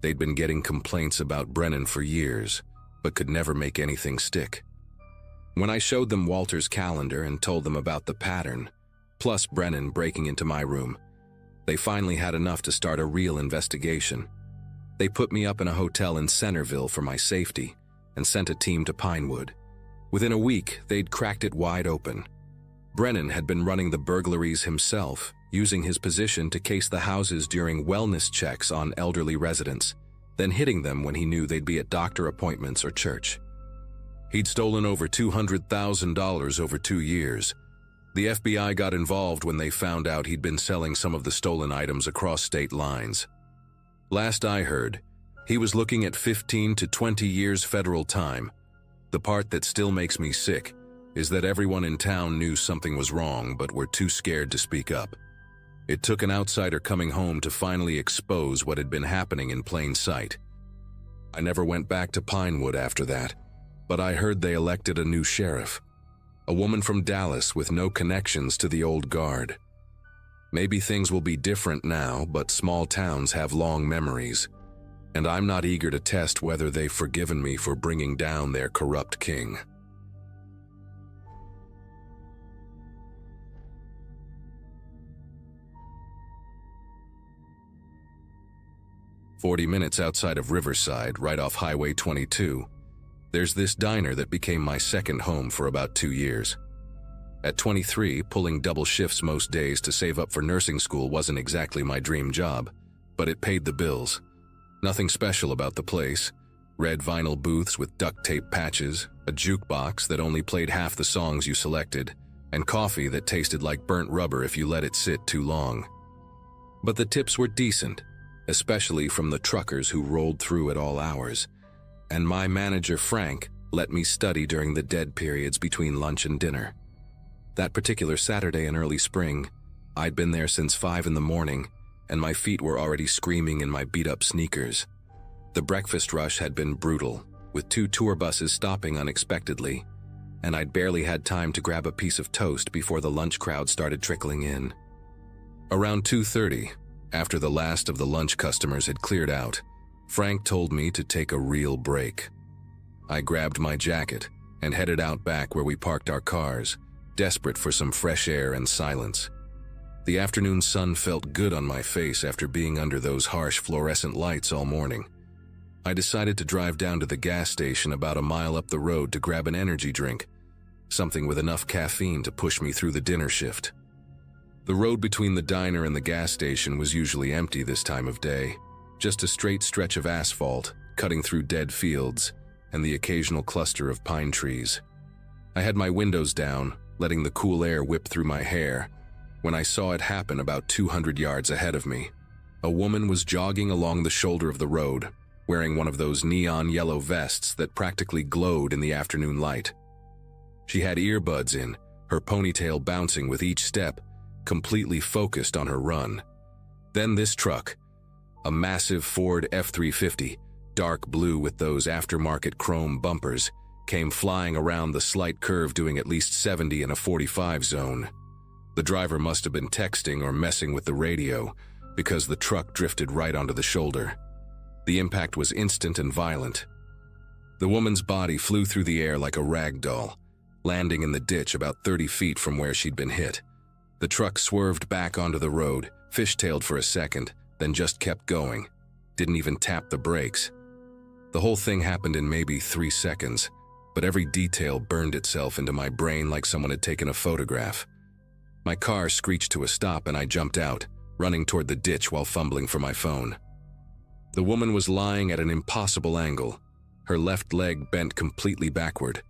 they'd been getting complaints about Brennan for years, but could never make anything stick. When I showed them Walter's calendar and told them about the pattern, plus Brennan breaking into my room, they finally had enough to start a real investigation. They put me up in a hotel in Centerville for my safety and sent a team to Pinewood. Within a week, they'd cracked it wide open. Brennan had been running the burglaries himself, using his position to case the houses during wellness checks on elderly residents, then hitting them when he knew they'd be at doctor appointments or church. He'd stolen over $200,000 over 2 years. The FBI got involved when they found out he'd been selling some of the stolen items across state lines. Last I heard, he was looking at 15 to 20 years federal time. The part that still makes me sick is that everyone in town knew something was wrong but were too scared to speak up. It took an outsider coming home to finally expose what had been happening in plain sight. I never went back to Pinewood after that, but I heard they elected a new sheriff. a woman from Dallas with no connections to the old guard. Maybe things will be different now, but small towns have long memories, and I'm not eager to test whether they've forgiven me for bringing down their corrupt king. "40 minutes outside of Riverside, right off Highway 22, there's this diner that became my second home for about 2 years. At 23, pulling double shifts most days to save up for nursing school wasn't exactly my dream job, but it paid the bills. Nothing special about the place. Red vinyl booths with duct tape patches, a jukebox that only played half the songs you selected, and coffee that tasted like burnt rubber if you let it sit too long. But the tips were decent, especially from the truckers who rolled through at all hours, and my manager Frank let me study during the dead periods between lunch and dinner. That particular Saturday in early spring, I'd been there since 5 in the morning, and my feet were already screaming in my beat-up sneakers. The breakfast rush had been brutal, with 2 tour buses stopping unexpectedly, and I'd barely had time to grab a piece of toast before the lunch crowd started trickling in. Around 2:30, after the last of the lunch customers had cleared out, Frank told me to take a real break. I grabbed my jacket and headed out back where we parked our cars, desperate for some fresh air and silence. The afternoon sun felt good on my face after being under those harsh fluorescent lights all morning. I decided to drive down to the gas station about a mile up the road to grab an energy drink, something with enough caffeine to push me through the dinner shift. The road between the diner and the gas station was usually empty this time of day, just a straight stretch of asphalt cutting through dead fields and the occasional cluster of pine trees. I had my windows down, letting the cool air whip through my hair, when I saw it happen about 200 yards ahead of me. A woman was jogging along the shoulder of the road, wearing one of those neon yellow vests that practically glowed in the afternoon light. She had earbuds in, her ponytail bouncing with each step, completely focused on her run. Then this truck, a massive Ford F-350, dark blue with those aftermarket chrome bumpers, came flying around the slight curve doing at least 70 in a 45 zone. The driver must have been texting or messing with the radio, because the truck drifted right onto the shoulder. The impact was instant and violent. The woman's body flew through the air like a rag doll, landing in the ditch about 30 feet from where she'd been hit. The truck swerved back onto the road, fishtailed for a second, then just kept going. Didn't even tap the brakes. The whole thing happened in maybe 3 seconds, but every detail burned itself into my brain like someone had taken a photograph. My car screeched to a stop and I jumped out, running toward the ditch while fumbling for my phone. The woman was lying at an impossible angle, her left leg bent completely backward,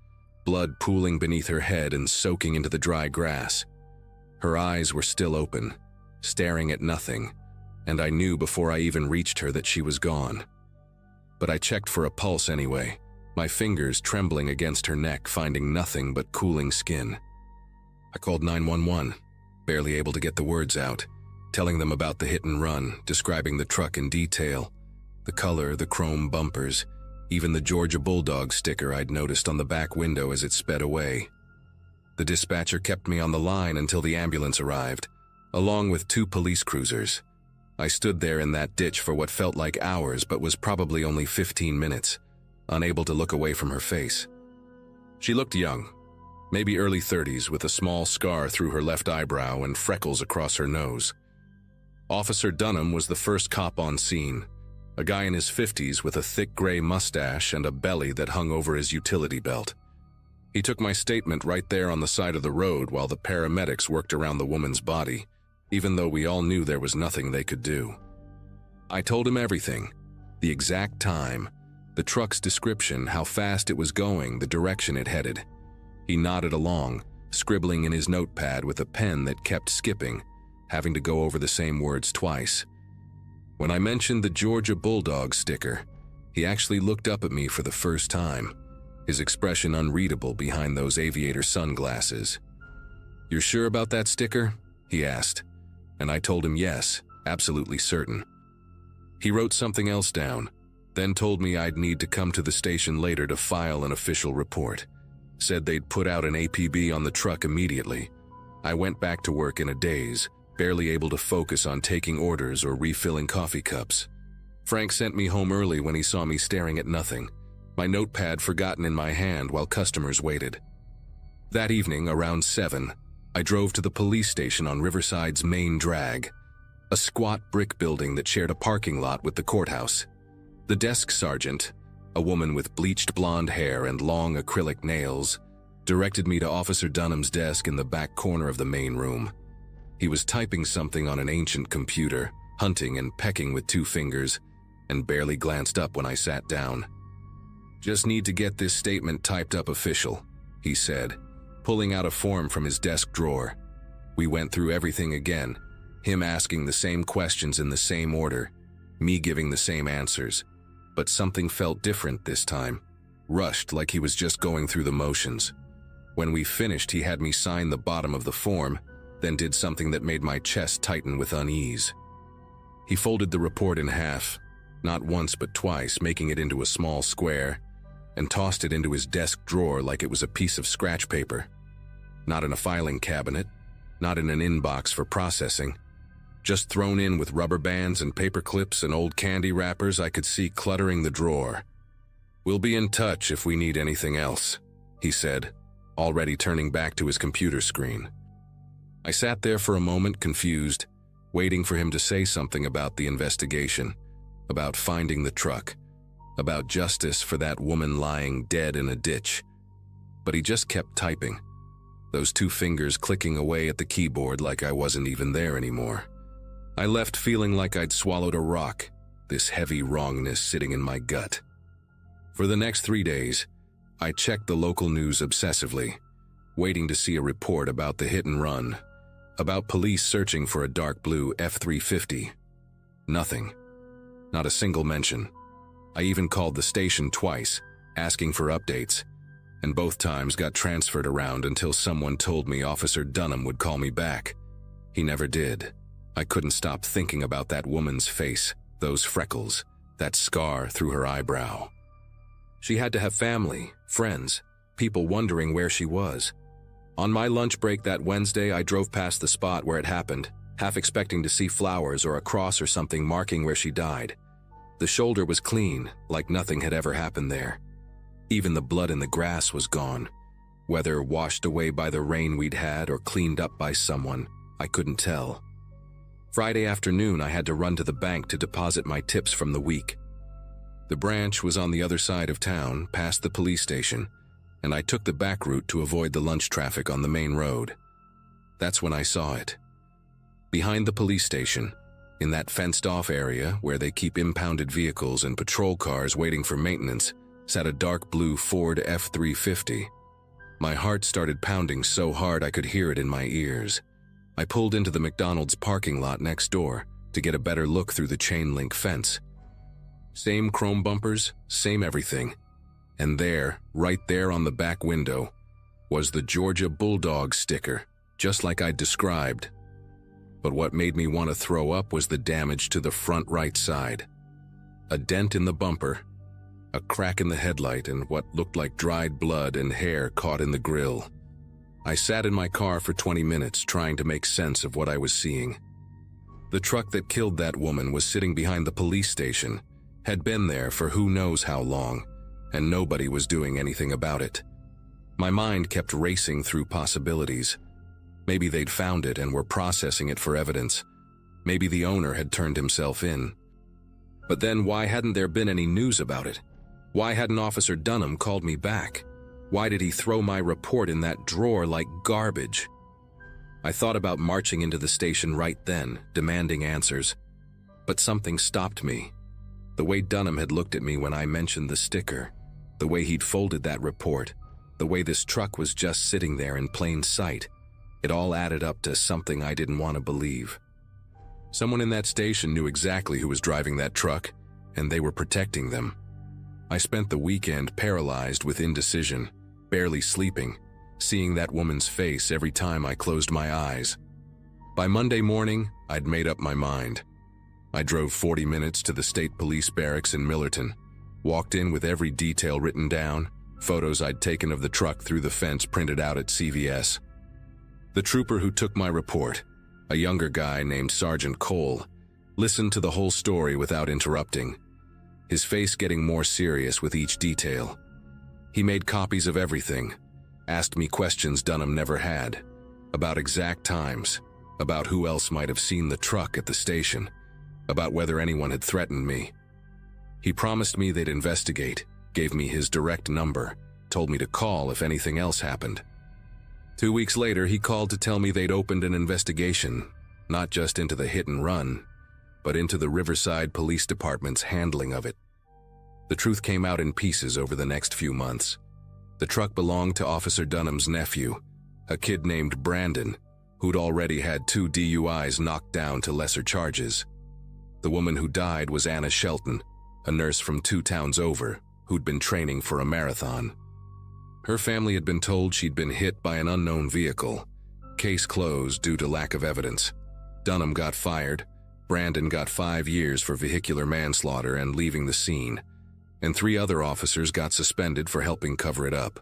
blood pooling beneath her head and soaking into the dry grass. Her eyes were still open, staring at nothing, and I knew before I even reached her that she was gone. But I checked for a pulse anyway, my fingers trembling against her neck, finding nothing but cooling skin. I called 911, barely able to get the words out, telling them about the hit and run, describing the truck in detail, the color, the chrome bumpers, even the Georgia Bulldog sticker I'd noticed on the back window as it sped away. The dispatcher kept me on the line until the ambulance arrived, along with 2 police cruisers. I stood there in that ditch for what felt like hours but was probably only 15 minutes, unable to look away from her face. She looked young, maybe early 30s, with a small scar through her left eyebrow and freckles across her nose. Officer Dunham was the first cop on scene, a guy in his 50s with a thick gray mustache and a belly that hung over his utility belt. He took my statement right there on the side of the road while the paramedics worked around the woman's body, even though we all knew there was nothing they could do. I told him everything, the exact time, the truck's description, how fast it was going, the direction it headed. He nodded along, scribbling in his notepad with a pen that kept skipping, having to go over the same words twice. When I mentioned the Georgia Bulldog sticker, he actually looked up at me for the first time, his expression unreadable behind those aviator sunglasses. "You're sure about that sticker?" he asked, and I told him yes, absolutely certain. He wrote something else down, then told me I'd need to come to the station later to file an official report. said they'd put out an APB on the truck immediately. I went back to work in a daze, barely able to focus on taking orders or refilling coffee cups. Frank sent me home early when he saw me staring at nothing, my notepad forgotten in my hand while customers waited. That evening, around 7, I drove to the police station on Riverside's main drag, a squat brick building that shared a parking lot with the courthouse. The desk sergeant, a woman with bleached blonde hair and long acrylic nails, directed me to Officer Dunham's desk in the back corner of the main room. He was typing something on an ancient computer, hunting and pecking with 2 fingers, and barely glanced up when I sat down. "Just need to get this statement typed up official," he said, pulling out a form from his desk drawer. We went through everything again, him asking the same questions in the same order, me giving the same answers. But something felt different this time, rushed like he was just going through the motions. When we finished, he had me sign the bottom of the form, then did something that made my chest tighten with unease. He folded the report in half, not once but twice, making it into a small square, and tossed it into his desk drawer like it was a piece of scratch paper. Not in a filing cabinet, not in an inbox for processing. Just thrown in with rubber bands and paper clips and old candy wrappers I could see cluttering the drawer. "We'll be in touch if we need anything else," he said, already turning back to his computer screen. I sat there for a moment, confused, waiting for him to say something about the investigation, about finding the truck, about justice for that woman lying dead in a ditch. But he just kept typing, those 2 fingers clicking away at the keyboard like I wasn't even there anymore. I left feeling like I'd swallowed a rock, this heavy wrongness sitting in my gut. For the next 3 days, I checked the local news obsessively, waiting to see a report about the hit and run, about police searching for a dark blue F-350. Nothing. Not a single mention. I even called the station twice, asking for updates, and both times got transferred around until someone told me Officer Dunham would call me back. He never did. I couldn't stop thinking about that woman's face, those freckles, that scar through her eyebrow. She had to have family, friends, people wondering where she was. On my lunch break that Wednesday, I drove past the spot where it happened, half expecting to see flowers or a cross or something marking where she died. The shoulder was clean, like nothing had ever happened there. Even the blood in the grass was gone. Whether washed away by the rain we'd had or cleaned up by someone, I couldn't tell. Friday afternoon, I had to run to the bank to deposit my tips from the week. The branch was on the other side of town, past the police station, and I took the back route to avoid the lunch traffic on the main road. That's when I saw it. Behind the police station, in that fenced-off area where they keep impounded vehicles and patrol cars waiting for maintenance, sat a dark blue Ford F-350. My heart started pounding so hard I could hear it in my ears. I pulled into the McDonald's parking lot next door to get a better look through the chain-link fence. Same chrome bumpers, same everything. And there, right there on the back window, was the Georgia Bulldog sticker, just like I'd described. But what made me want to throw up was the damage to the front right side. A dent in the bumper, a crack in the headlight, and what looked like dried blood and hair caught in the grill. I sat in my car for 20 minutes trying to make sense of what I was seeing. The truck that killed that woman was sitting behind the police station, had been there for who knows how long, and nobody was doing anything about it. My mind kept racing through possibilities. Maybe they'd found it and were processing it for evidence. Maybe the owner had turned himself in. But then why hadn't there been any news about it? Why hadn't Officer Dunham called me back? Why did he throw my report in that drawer like garbage? I thought about marching into the station right then, demanding answers. But something stopped me. The way Dunham had looked at me when I mentioned the sticker, the way he'd folded that report, the way this truck was just sitting there in plain sight, it all added up to something I didn't want to believe. Someone in that station knew exactly who was driving that truck, and they were protecting them. I spent the weekend paralyzed with indecision, barely sleeping, seeing that woman's face every time I closed my eyes. By Monday morning, I'd made up my mind. I drove 40 minutes to the state police barracks in Millerton, walked in with every detail written down, photos I'd taken of the truck through the fence printed out at CVS. The trooper who took my report, a younger guy named Sergeant Cole, listened to the whole story without interrupting, his face getting more serious with each detail. He made copies of everything, asked me questions Dunham never had, about exact times, about who else might have seen the truck at the station, about whether anyone had threatened me. He promised me they'd investigate, gave me his direct number, told me to call if anything else happened. 2 weeks later, he called to tell me they'd opened an investigation, not just into the hit and run, but into the Riverside Police Department's handling of it. The truth came out in pieces over the next few months. The truck belonged to Officer Dunham's nephew, a kid named Brandon, who'd already had 2 DUIs knocked down to lesser charges. The woman who died was Anna Shelton, a nurse from 2 towns over, who'd been training for a marathon. Her family had been told she'd been hit by an unknown vehicle. Case closed due to lack of evidence. Dunham got fired, Brandon got 5 years for vehicular manslaughter and leaving the scene, and 3 other officers got suspended for helping cover it up.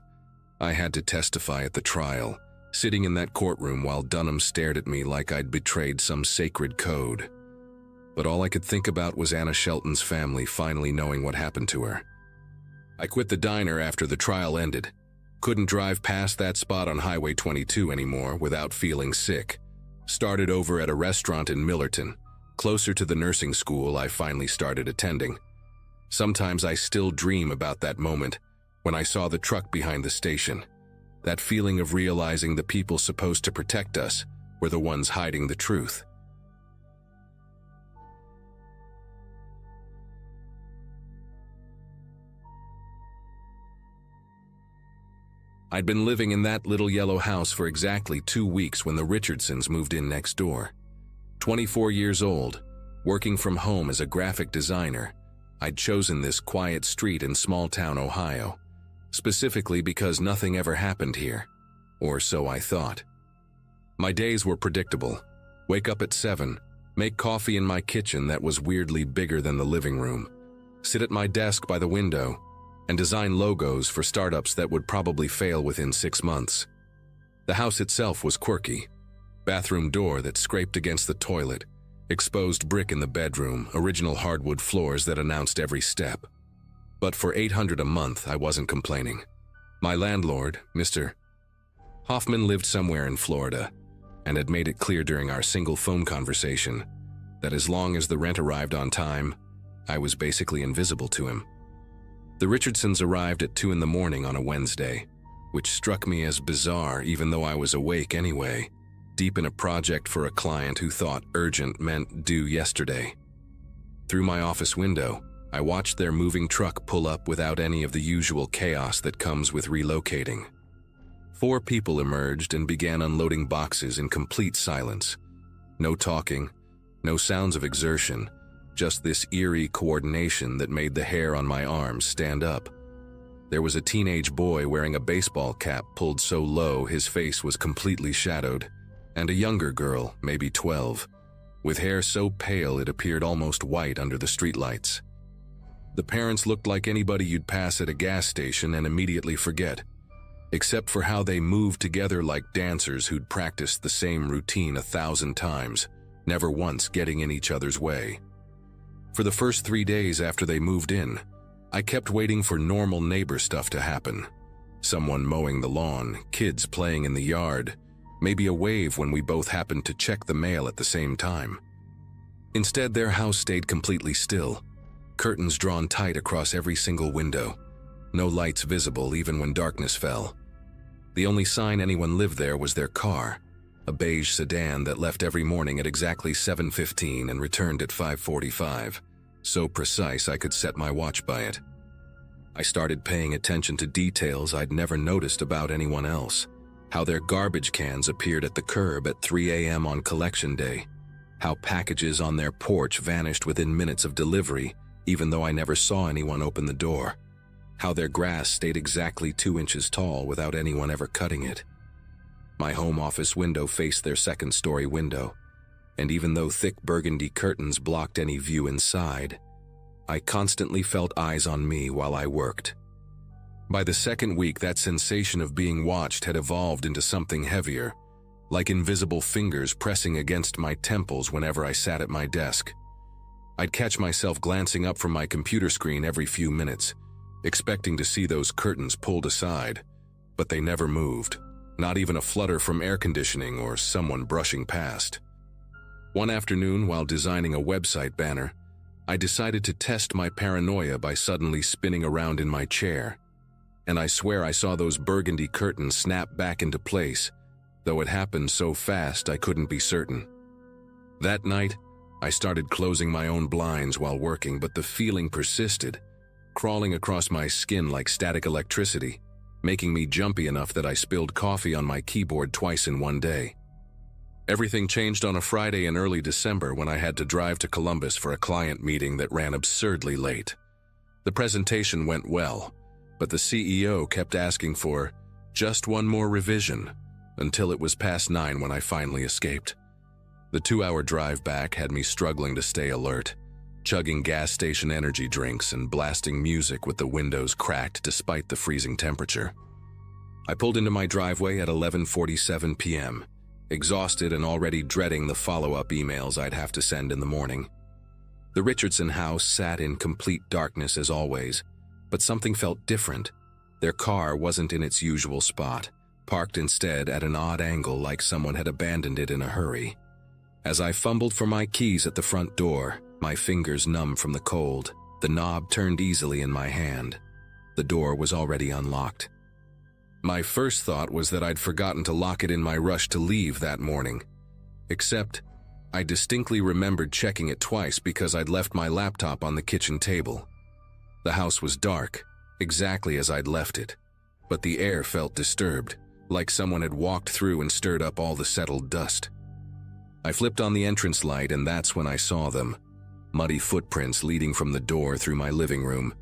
I had to testify at the trial, sitting in that courtroom while Dunham stared at me like I'd betrayed some sacred code. But all I could think about was Anna Shelton's family finally knowing what happened to her. I quit the diner after the trial ended. Couldn't drive past that spot on Highway 22 anymore without feeling sick. Started over at a restaurant in Millerton, closer to the nursing school I finally started attending. Sometimes I still dream about that moment when I saw the truck behind the station. That feeling of realizing the people supposed to protect us were the ones hiding the truth. I'd been living in that little yellow house for exactly 2 weeks when the Richardsons moved in next door. 24 years old, working from home as a graphic designer, I'd chosen this quiet street in small-town Ohio, specifically because nothing ever happened here, or so I thought. My days were predictable. Wake up at 7, make coffee in my kitchen that was weirdly bigger than the living room, sit at my desk by the window, and design logos for startups that would probably fail within 6 months. The house itself was quirky. Bathroom door that scraped against the toilet, exposed brick in the bedroom, original hardwood floors that announced every step. But for $800 a month, I wasn't complaining. My landlord, Mr. Hoffman, lived somewhere in Florida and had made it clear during our single phone conversation that as long as the rent arrived on time, I was basically invisible to him. The Richardsons arrived at 2 in the morning on a Wednesday, which struck me as bizarre even though I was awake anyway, deep in a project for a client who thought urgent meant due yesterday. Through my office window, I watched their moving truck pull up without any of the usual chaos that comes with relocating. 4 people emerged and began unloading boxes in complete silence. No talking, no sounds of exertion, just this eerie coordination that made the hair on my arms stand up. There was a teenage boy wearing a baseball cap pulled so low his face was completely shadowed, and a younger girl, maybe 12, with hair so pale it appeared almost white under the streetlights. The parents looked like anybody you'd pass at a gas station and immediately forget, except for how they moved together like dancers who'd practiced the same routine 1,000 times, never once getting in each other's way. For the first 3 days after they moved in, I kept waiting for normal neighbor stuff to happen. Someone mowing the lawn, kids playing in the yard, maybe a wave when we both happened to check the mail at the same time. Instead, their house stayed completely still, curtains drawn tight across every single window, no lights visible even when darkness fell. The only sign anyone lived there was their car, a beige sedan that left every morning at exactly 7:15 and returned at 5:45, so precise I could set my watch by it. I started paying attention to details I'd never noticed about anyone else, how their garbage cans appeared at the curb at 3 a.m. on collection day, how packages on their porch vanished within minutes of delivery, even though I never saw anyone open the door, how their grass stayed exactly 2 inches tall without anyone ever cutting it. My home office window faced their second-story window, and even though thick burgundy curtains blocked any view inside, I constantly felt eyes on me while I worked. By the second week, that sensation of being watched had evolved into something heavier, like invisible fingers pressing against my temples whenever I sat at my desk. I'd catch myself glancing up from my computer screen every few minutes, expecting to see those curtains pulled aside, but they never moved, not even a flutter from air conditioning or someone brushing past. One afternoon, while designing a website banner, I decided to test my paranoia by suddenly spinning around in my chair. And I swear I saw those burgundy curtains snap back into place, though it happened so fast I couldn't be certain. That night, I started closing my own blinds while working, but the feeling persisted, crawling across my skin like static electricity, making me jumpy enough that I spilled coffee on my keyboard twice in one day. Everything changed on a Friday in early December when I had to drive to Columbus for a client meeting that ran absurdly late. The presentation went well, but the CEO kept asking for just one more revision until it was past 9 when I finally escaped. The 2-hour drive back had me struggling to stay alert, chugging gas station energy drinks and blasting music with the windows cracked despite the freezing temperature. I pulled into my driveway at 11:47 p.m., exhausted and already dreading the follow-up emails I'd have to send in the morning. The Richardson house sat in complete darkness as always, but something felt different. Their car wasn't in its usual spot, parked instead at an odd angle like someone had abandoned it in a hurry. As I fumbled for my keys at the front door, my fingers numb from the cold, the knob turned easily in my hand. The door was already unlocked. My first thought was that I'd forgotten to lock it in my rush to leave that morning. Except, I distinctly remembered checking it twice because I'd left my laptop on the kitchen table. The house was dark, exactly as I'd left it, but the air felt disturbed, like someone had walked through and stirred up all the settled dust. I flipped on the entrance light, and that's when I saw them. Muddy footprints leading from the door through my living room.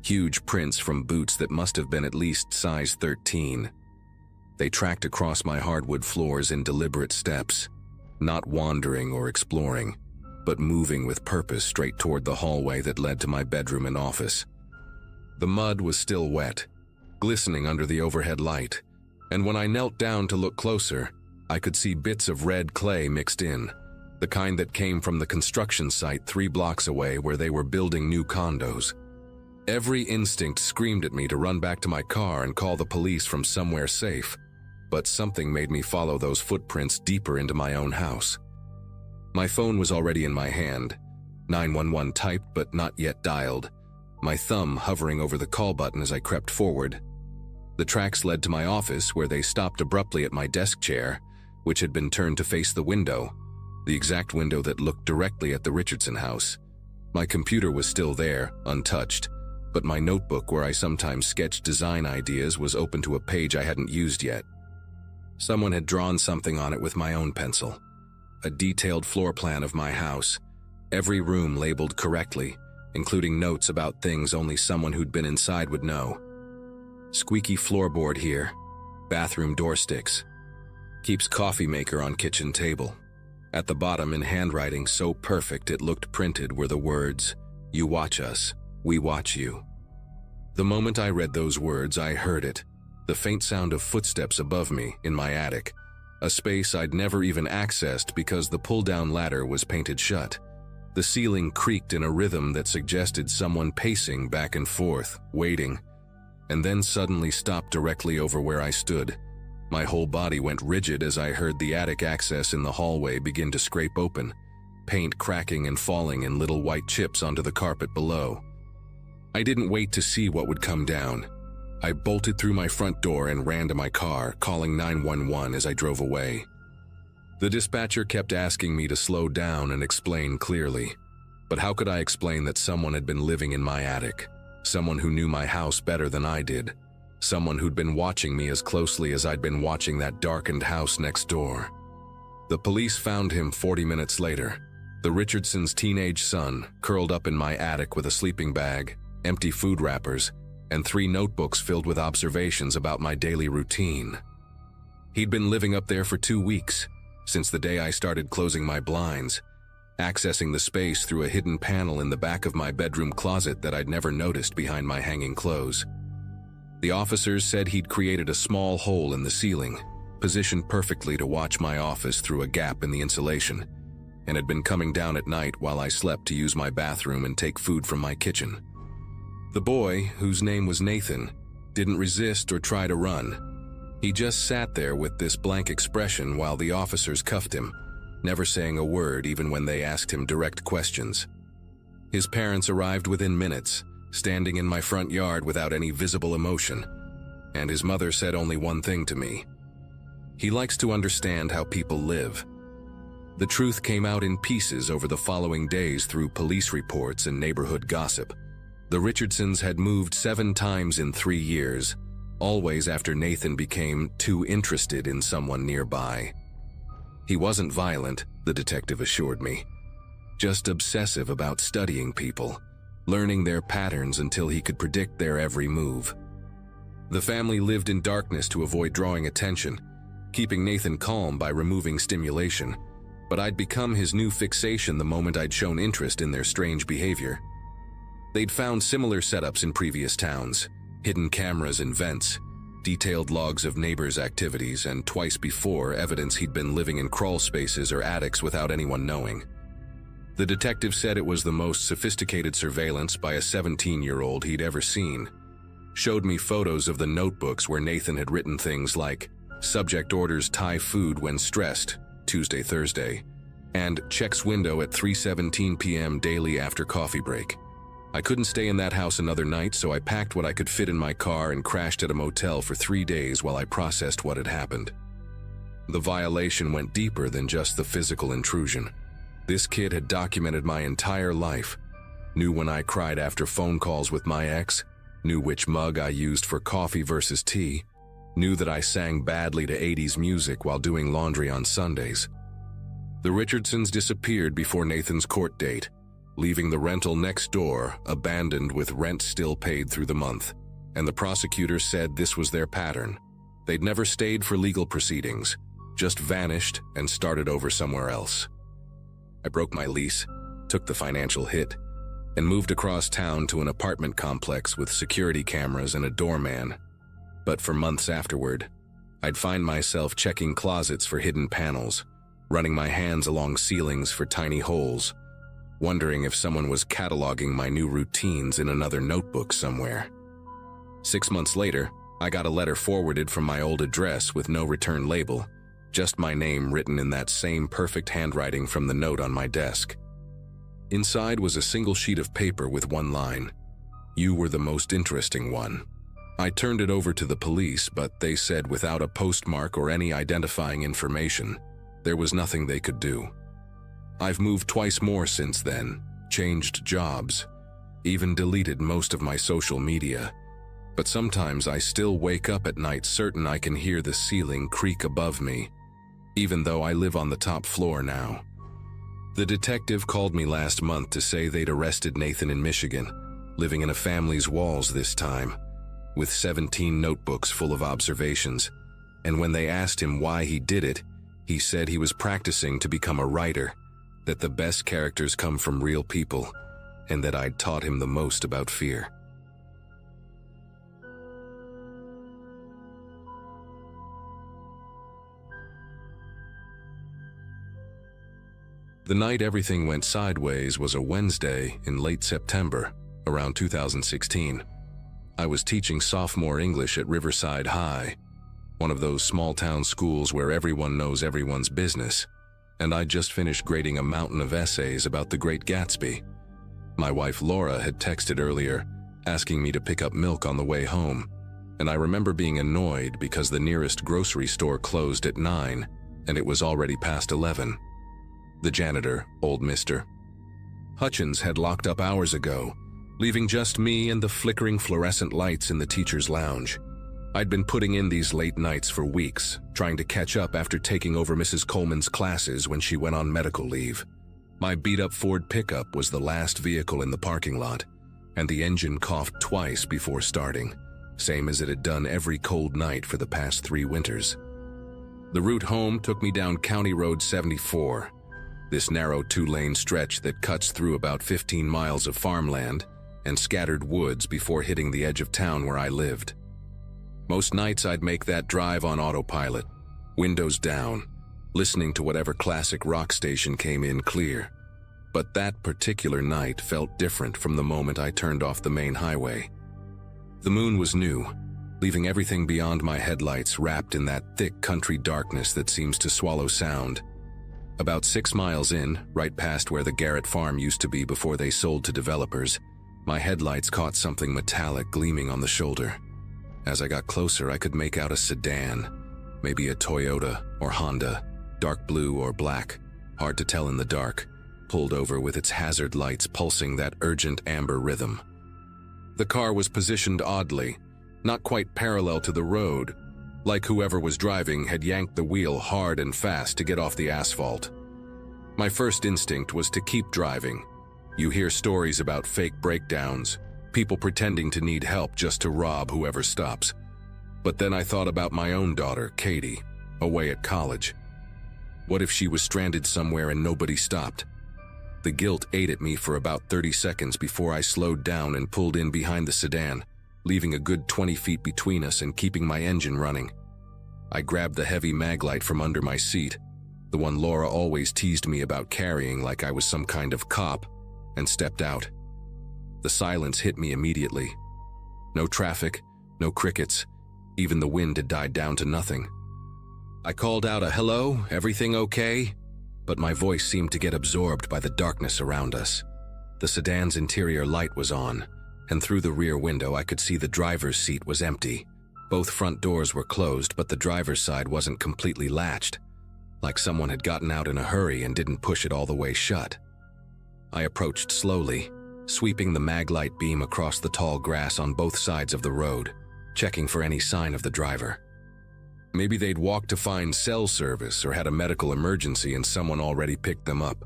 Huge prints from boots that must have been at least size 13. They tracked across my hardwood floors in deliberate steps, not wandering or exploring, but moving with purpose straight toward the hallway that led to my bedroom and office. The mud was still wet, glistening under the overhead light, and when I knelt down to look closer, I could see bits of red clay mixed in, the kind that came from the construction site 3 blocks away where they were building new condos. Every instinct screamed at me to run back to my car and call the police from somewhere safe, but something made me follow those footprints deeper into my own house. My phone was already in my hand, 911 typed but not yet dialed, my thumb hovering over the call button as I crept forward. The tracks led to my office, where they stopped abruptly at my desk chair, which had been turned to face the window, the exact window that looked directly at the Richardson house. My computer was still there, untouched, but my notebook where I sometimes sketched design ideas was open to a page I hadn't used yet. Someone had drawn something on it with my own pencil. A detailed floor plan of my house, every room labeled correctly, including notes about things only someone who'd been inside would know. Squeaky floorboard here, bathroom door sticks. Keeps coffee maker on kitchen table. At the bottom, in handwriting so perfect it looked printed, were the words, "You watch us, we watch you." The moment I read those words, I heard it, the faint sound of footsteps above me in my attic, a space I'd never even accessed because the pull-down ladder was painted shut. The ceiling creaked in a rhythm that suggested someone pacing back and forth, waiting, and then suddenly stopped directly over where I stood. My whole body went rigid as I heard the attic access in the hallway begin to scrape open, paint cracking and falling in little white chips onto the carpet below. I didn't wait to see what would come down. I bolted through my front door and ran to my car, calling 911 as I drove away. The dispatcher kept asking me to slow down and explain clearly. But how could I explain that someone had been living in my attic? Someone who knew my house better than I did. Someone who'd been watching me as closely as I'd been watching that darkened house next door. The police found him 40 minutes later. The Richardsons' teenage son, curled up in my attic with a sleeping bag, empty food wrappers, and 3 notebooks filled with observations about my daily routine. He'd been living up there for 2 weeks, since the day I started closing my blinds, accessing the space through a hidden panel in the back of my bedroom closet that I'd never noticed behind my hanging clothes. The officers said he'd created a small hole in the ceiling, positioned perfectly to watch my office through a gap in the insulation, and had been coming down at night while I slept to use my bathroom and take food from my kitchen. The boy, whose name was Nathan, didn't resist or try to run. He just sat there with this blank expression while the officers cuffed him, never saying a word even when they asked him direct questions. His parents arrived within minutes, standing in my front yard without any visible emotion, and his mother said only one thing to me: "He likes to understand how people live." The truth came out in pieces over the following days through police reports and neighborhood gossip. The Richardsons had moved 7 times in 3 years, always after Nathan became too interested in someone nearby. He wasn't violent, the detective assured me, just obsessive about studying people, learning their patterns until he could predict their every move. The family lived in darkness to avoid drawing attention, keeping Nathan calm by removing stimulation, but I'd become his new fixation the moment I'd shown interest in their strange behavior. They'd found similar setups in previous towns, hidden cameras in vents, detailed logs of neighbors' activities, and twice before evidence he'd been living in crawl spaces or attics without anyone knowing. The detective said it was the most sophisticated surveillance by a 17-year-old he'd ever seen. Showed me photos of the notebooks where Nathan had written things like, "Subject orders Thai food when stressed, Tuesday, Thursday," and "Checks window at 3:17 p.m. daily after coffee break." I couldn't stay in that house another night, so I packed what I could fit in my car and crashed at a motel for 3 days while I processed what had happened. The violation went deeper than just the physical intrusion. This kid had documented my entire life, knew when I cried after phone calls with my ex, knew which mug I used for coffee versus tea, knew that I sang badly to 80s music while doing laundry on Sundays. The Richardsons disappeared before Nathan's court date, leaving the rental next door abandoned with rent still paid through the month, and the prosecutor said this was their pattern. They'd never stayed for legal proceedings, just vanished and started over somewhere else. I broke my lease, took the financial hit, and moved across town to an apartment complex with security cameras and a doorman. But for months afterward, I'd find myself checking closets for hidden panels, running my hands along ceilings for tiny holes, wondering if someone was cataloging my new routines in another notebook somewhere. 6 months later, I got a letter forwarded from my old address with no return label, just my name written in that same perfect handwriting from the note on my desk. Inside was a single sheet of paper with one line: "You were the most interesting one." I turned it over to the police, but they said without a postmark or any identifying information, there was nothing they could do. I've moved twice more since then, changed jobs, even deleted most of my social media, but sometimes I still wake up at night certain I can hear the ceiling creak above me, even though I live on the top floor now. The detective called me last month to say they'd arrested Nathan in Michigan, living in a family's walls this time, with 17 notebooks full of observations, and when they asked him why he did it, he said he was practicing to become a writer, that the best characters come from real people, and that I'd taught him the most about fear. The night everything went sideways was a Wednesday in late September, around 2016. I was teaching sophomore English at Riverside High, one of those small-town schools where everyone knows everyone's business, and I'd just finished grading a mountain of essays about the Great Gatsby. My wife Laura had texted earlier, asking me to pick up milk on the way home, and I remember being annoyed because the nearest grocery store closed at 9, and it was already past 11. The janitor, old Mr. Hutchins, had locked up hours ago, leaving just me and the flickering fluorescent lights in the teacher's lounge. I'd been putting in these late nights for weeks, trying to catch up after taking over Mrs. Coleman's classes when she went on medical leave. My beat-up Ford pickup was the last vehicle in the parking lot, and the engine coughed twice before starting, same as it had done every cold night for the past 3 winters. The route home took me down County Road 74, this narrow 2-lane stretch that cuts through about 15 miles of farmland and scattered woods before hitting the edge of town where I lived. Most nights I'd make that drive on autopilot, windows down, listening to whatever classic rock station came in clear. But that particular night felt different from the moment I turned off the main highway. The moon was new, leaving everything beyond my headlights wrapped in that thick country darkness that seems to swallow sound. About 6 miles in, right past where the Garrett farm used to be before they sold to developers, my headlights caught something metallic gleaming on the shoulder. As I got closer, I could make out a sedan, maybe a Toyota or Honda, dark blue or black, hard to tell in the dark, pulled over with its hazard lights pulsing that urgent amber rhythm. The car was positioned oddly, not quite parallel to the road, like whoever was driving had yanked the wheel hard and fast to get off the asphalt. My first instinct was to keep driving. You hear stories about fake breakdowns, people pretending to need help just to rob whoever stops. But then I thought about my own daughter, Katie, away at college. What if she was stranded somewhere and nobody stopped? The guilt ate at me for about 30 seconds before I slowed down and pulled in behind the sedan, leaving a good 20 feet between us and keeping my engine running. I grabbed the heavy maglite from under my seat, the one Laura always teased me about carrying like I was some kind of cop, and stepped out. The silence hit me immediately. No traffic, no crickets, even the wind had died down to nothing. I called out a "Hello, everything okay?" But my voice seemed to get absorbed by the darkness around us. The sedan's interior light was on, and through the rear window I could see the driver's seat was empty. Both front doors were closed, but the driver's side wasn't completely latched, like someone had gotten out in a hurry and didn't push it all the way shut. I approached slowly, sweeping the maglite beam across the tall grass on both sides of the road, checking for any sign of the driver. Maybe they'd walked to find cell service or had a medical emergency and someone already picked them up.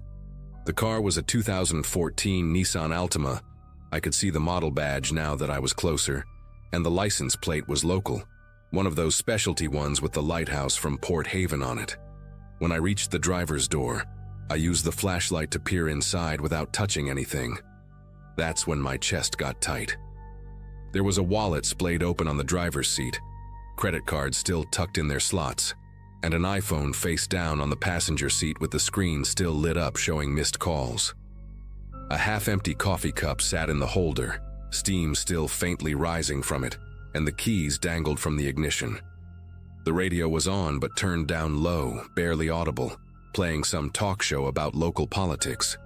The car was a 2014 Nissan Altima. I could see the model badge now that I was closer, and the license plate was local, one of those specialty ones with the lighthouse from Port Haven on it. When I reached the driver's door, I used the flashlight to peer inside without touching anything. That's when my chest got tight. There was a wallet splayed open on the driver's seat, credit cards still tucked in their slots, and an iPhone face down on the passenger seat with the screen still lit up showing missed calls. A half-empty coffee cup sat in the holder, steam still faintly rising from it, and the keys dangled from the ignition. The radio was on but turned down low, barely audible, playing some talk show about local politics.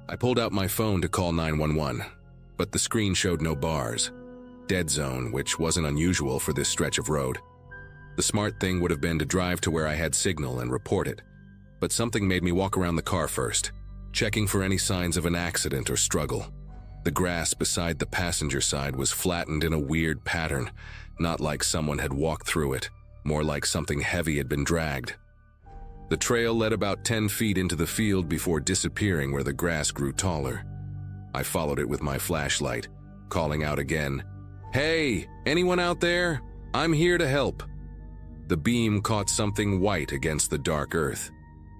I pulled out my phone to call 911, but the screen showed no bars. Dead zone, which wasn't unusual for this stretch of road. The smart thing would have been to drive to where I had signal and report it, but something made me walk around the car first, checking for any signs of an accident or struggle. The grass beside the passenger side was flattened in a weird pattern, not like someone had walked through it, more like something heavy had been dragged. The trail led about 10 feet into the field before disappearing where the grass grew taller. I followed it with my flashlight, calling out again, "Hey, anyone out there? I'm here to help." The beam caught something white against the dark earth.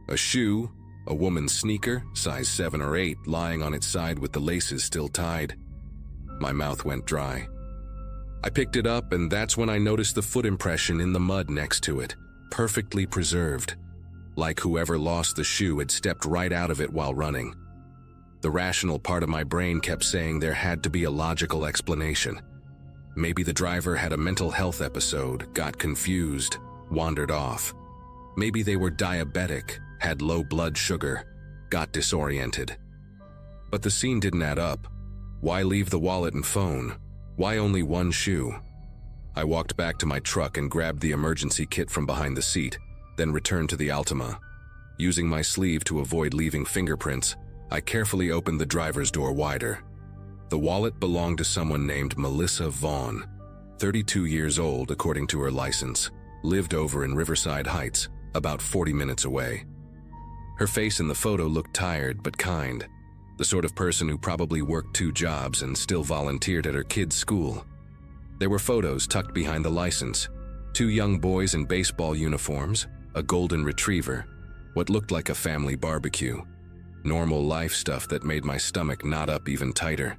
A shoe, a woman's sneaker, size 7 or 8, lying on its side with the laces still tied. My mouth went dry. I picked it up, and that's when I noticed the foot impression in the mud next to it, perfectly preserved, like whoever lost the shoe had stepped right out of it while running. The rational part of my brain kept saying there had to be a logical explanation. Maybe the driver had a mental health episode, got confused, wandered off. Maybe they were diabetic, had low blood sugar, got disoriented. But the scene didn't add up. Why leave the wallet and phone? Why only one shoe? I walked back to my truck and grabbed the emergency kit from behind the seat, then returned to the Altima. Using my sleeve to avoid leaving fingerprints, I carefully opened the driver's door wider. The wallet belonged to someone named Melissa Vaughn, 32 years old according to her license, lived over in Riverside Heights, about 40 minutes away. Her face in the photo looked tired but kind, the sort of person who probably worked 2 jobs and still volunteered at her kid's school. There were photos tucked behind the license, 2 young boys in baseball uniforms, a golden retriever, what looked like a family barbecue. Normal life stuff that made my stomach knot up even tighter.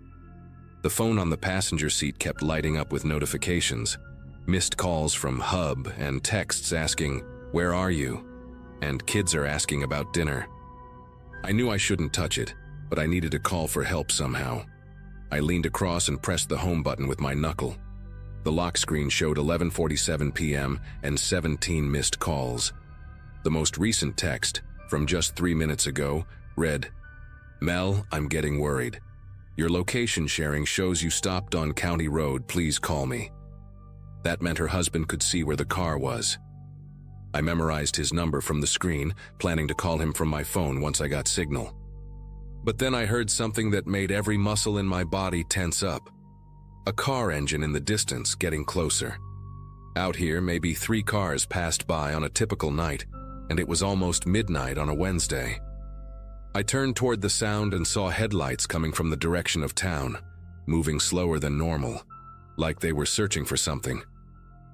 The phone on the passenger seat kept lighting up with notifications, Missed calls from Hub and texts asking, "Where are you?" And kids are asking about dinner. I knew I shouldn't touch it, but I needed to call for help somehow. I leaned across and pressed the home button with my knuckle. The lock screen showed 11:47 p.m. and 17 missed calls. The most recent text, from just 3 minutes ago, read, "Mel, I'm getting worried. Your location sharing shows you stopped on County Road. Please call me." That meant her husband could see where the car was. I memorized his number from the screen, planning to call him from my phone once I got signal. But then I heard something that made every muscle in my body tense up. A car engine in the distance getting closer. Out here, maybe 3 cars passed by on a typical night, and it was almost midnight on a Wednesday. I turned toward the sound and saw headlights coming from the direction of town, moving slower than normal, like they were searching for something.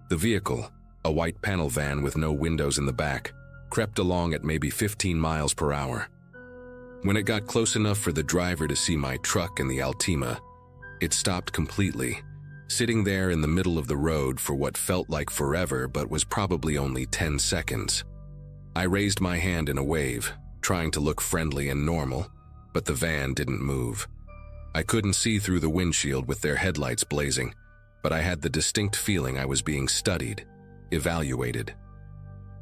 The vehicle, a white panel van with no windows in the back, crept along at maybe 15 miles per hour. When it got close enough for the driver to see my truck and the Altima, it stopped completely, sitting there in the middle of the road for what felt like forever but was probably only 10 seconds. I raised my hand in a wave, trying to look friendly and normal, but the van didn't move. I couldn't see through the windshield with their headlights blazing, but I had the distinct feeling I was being studied, evaluated.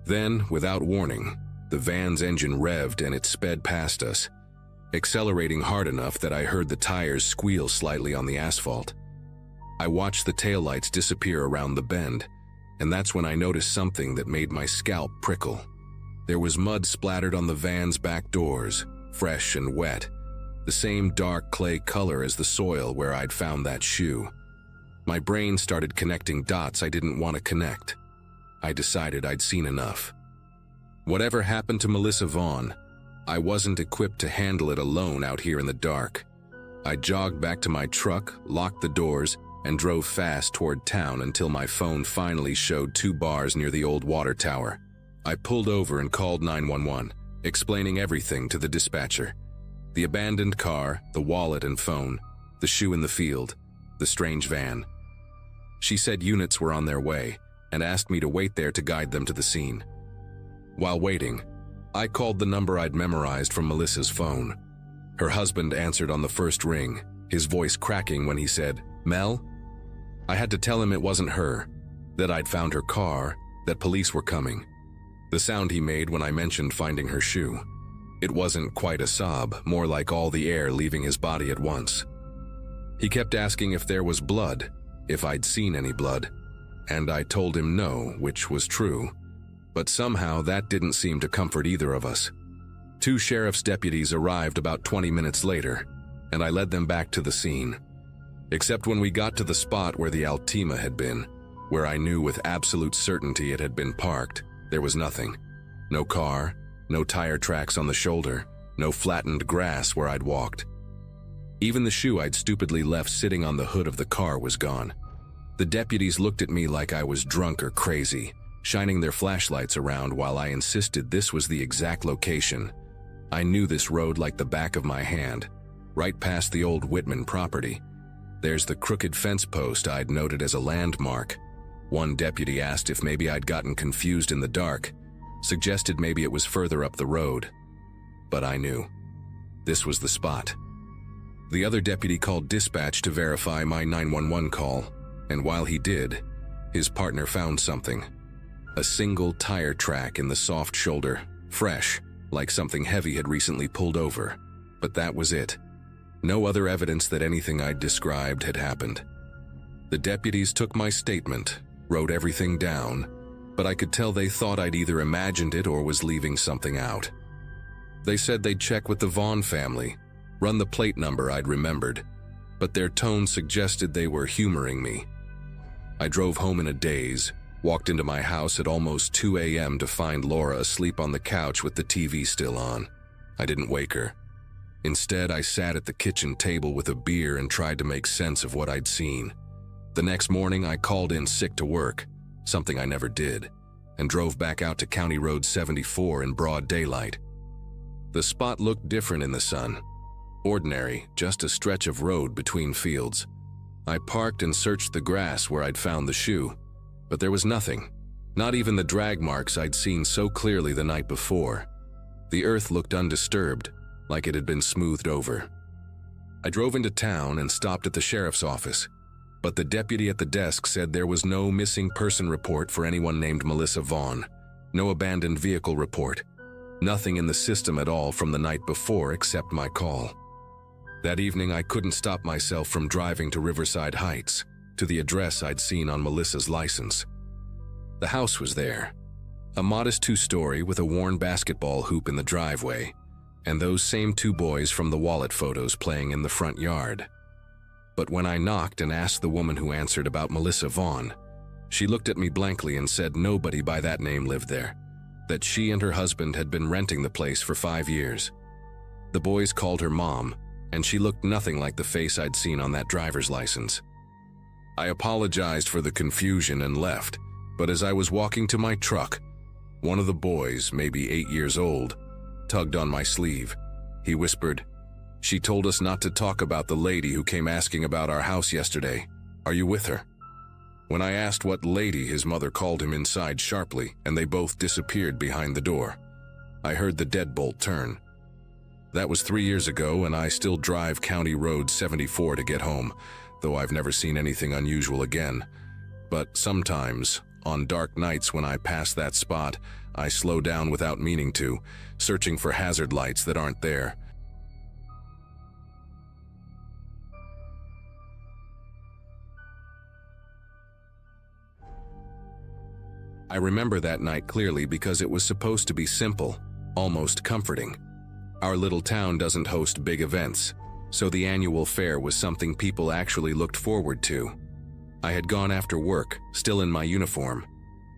Then, without warning, the van's engine revved and it sped past us, accelerating hard enough that I heard the tires squeal slightly on the asphalt. I watched the taillights disappear around the bend, and that's when I noticed something that made my scalp prickle. There was mud splattered on the van's back doors, fresh and wet, the same dark clay color as the soil where I'd found that shoe. My brain started connecting dots I didn't want to connect. I decided I'd seen enough. Whatever happened to Melissa Vaughn, I wasn't equipped to handle it alone out here in the dark. I jogged back to my truck, locked the doors, and drove fast toward town until my phone finally showed 2 bars near the old water tower. I pulled over and called 911, explaining everything to the dispatcher. The abandoned car, the wallet and phone, the shoe in the field, the strange van. She said units were on their way and asked me to wait there to guide them to the scene. While waiting, I called the number I'd memorized from Melissa's phone. Her husband answered on the first ring, his voice cracking when he said, "Mel?" I had to tell him it wasn't her, that I'd found her car, that police were coming. The sound he made when I mentioned finding her shoe. It wasn't quite a sob, more like all the air leaving his body at once. He kept asking if there was blood, if I'd seen any blood, and I told him no, which was true. But somehow that didn't seem to comfort either of us. 2 sheriff's deputies arrived about 20 minutes later, and I led them back to the scene. Except when we got to the spot where the Altima had been, where I knew with absolute certainty it had been parked, there was nothing. No car, no tire tracks on the shoulder, no flattened grass where I'd walked. Even the shoe I'd stupidly left sitting on the hood of the car was gone. The deputies looked at me like I was drunk or crazy, shining their flashlights around while I insisted this was the exact location. I knew this road like the back of my hand, right past the old Whitman property. There's the crooked fence post I'd noted as a landmark. One deputy asked if maybe I'd gotten confused in the dark, suggested maybe it was further up the road. But I knew. This was the spot. The other deputy called dispatch to verify my 911 call, and while he did, his partner found something. A single tire track in the soft shoulder, fresh, like something heavy had recently pulled over. But that was it. No other evidence that anything I'd described had happened. The deputies took my statement, wrote everything down, but I could tell they thought I'd either imagined it or was leaving something out. They said they'd check with the Vaughn family, run the plate number I'd remembered, but their tone suggested they were humoring me. I drove home in a daze, walked into my house at almost 2 a.m. to find Laura asleep on the couch with the TV still on. I didn't wake her. Instead, I sat at the kitchen table with a beer and tried to make sense of what I'd seen. The next morning, I called in sick to work, something I never did, and drove back out to County Road 74 in broad daylight. The spot looked different in the sun. Ordinary, just a stretch of road between fields. I parked and searched the grass where I'd found the shoe, but there was nothing. Not even the drag marks I'd seen so clearly the night before. The earth looked undisturbed, like it had been smoothed over. I drove into town and stopped at the sheriff's office, but the deputy at the desk said there was no missing person report for anyone named Melissa Vaughn, no abandoned vehicle report, nothing in the system at all from the night before except my call. That evening I couldn't stop myself from driving to Riverside Heights, to the address I'd seen on Melissa's license. The house was there, a modest two-story with a worn basketball hoop in the driveway, and those same two boys from the wallet photos playing in the front yard. But when I knocked and asked the woman who answered about Melissa Vaughn, she looked at me blankly and said nobody by that name lived there, that she and her husband had been renting the place for 5 years. The boys called her Mom, and she looked nothing like the face I'd seen on that driver's license. I apologized for the confusion and left, but as I was walking to my truck, one of the boys, maybe 8 years old, tugged on my sleeve. He whispered, "She told us not to talk about the lady who came asking about our house yesterday. Are you with her?" When I asked what lady, his mother called him inside sharply, and they both disappeared behind the door. I heard the deadbolt turn. That was 3 years ago, and I still drive County Road 74 to get home, though I've never seen anything unusual again. But sometimes, on dark nights when I pass that spot, I slow down without meaning to, searching for hazard lights that aren't there. I remember that night clearly because it was supposed to be simple, almost comforting. Our little town doesn't host big events, so the annual fair was something people actually looked forward to. I had gone after work, still in my uniform,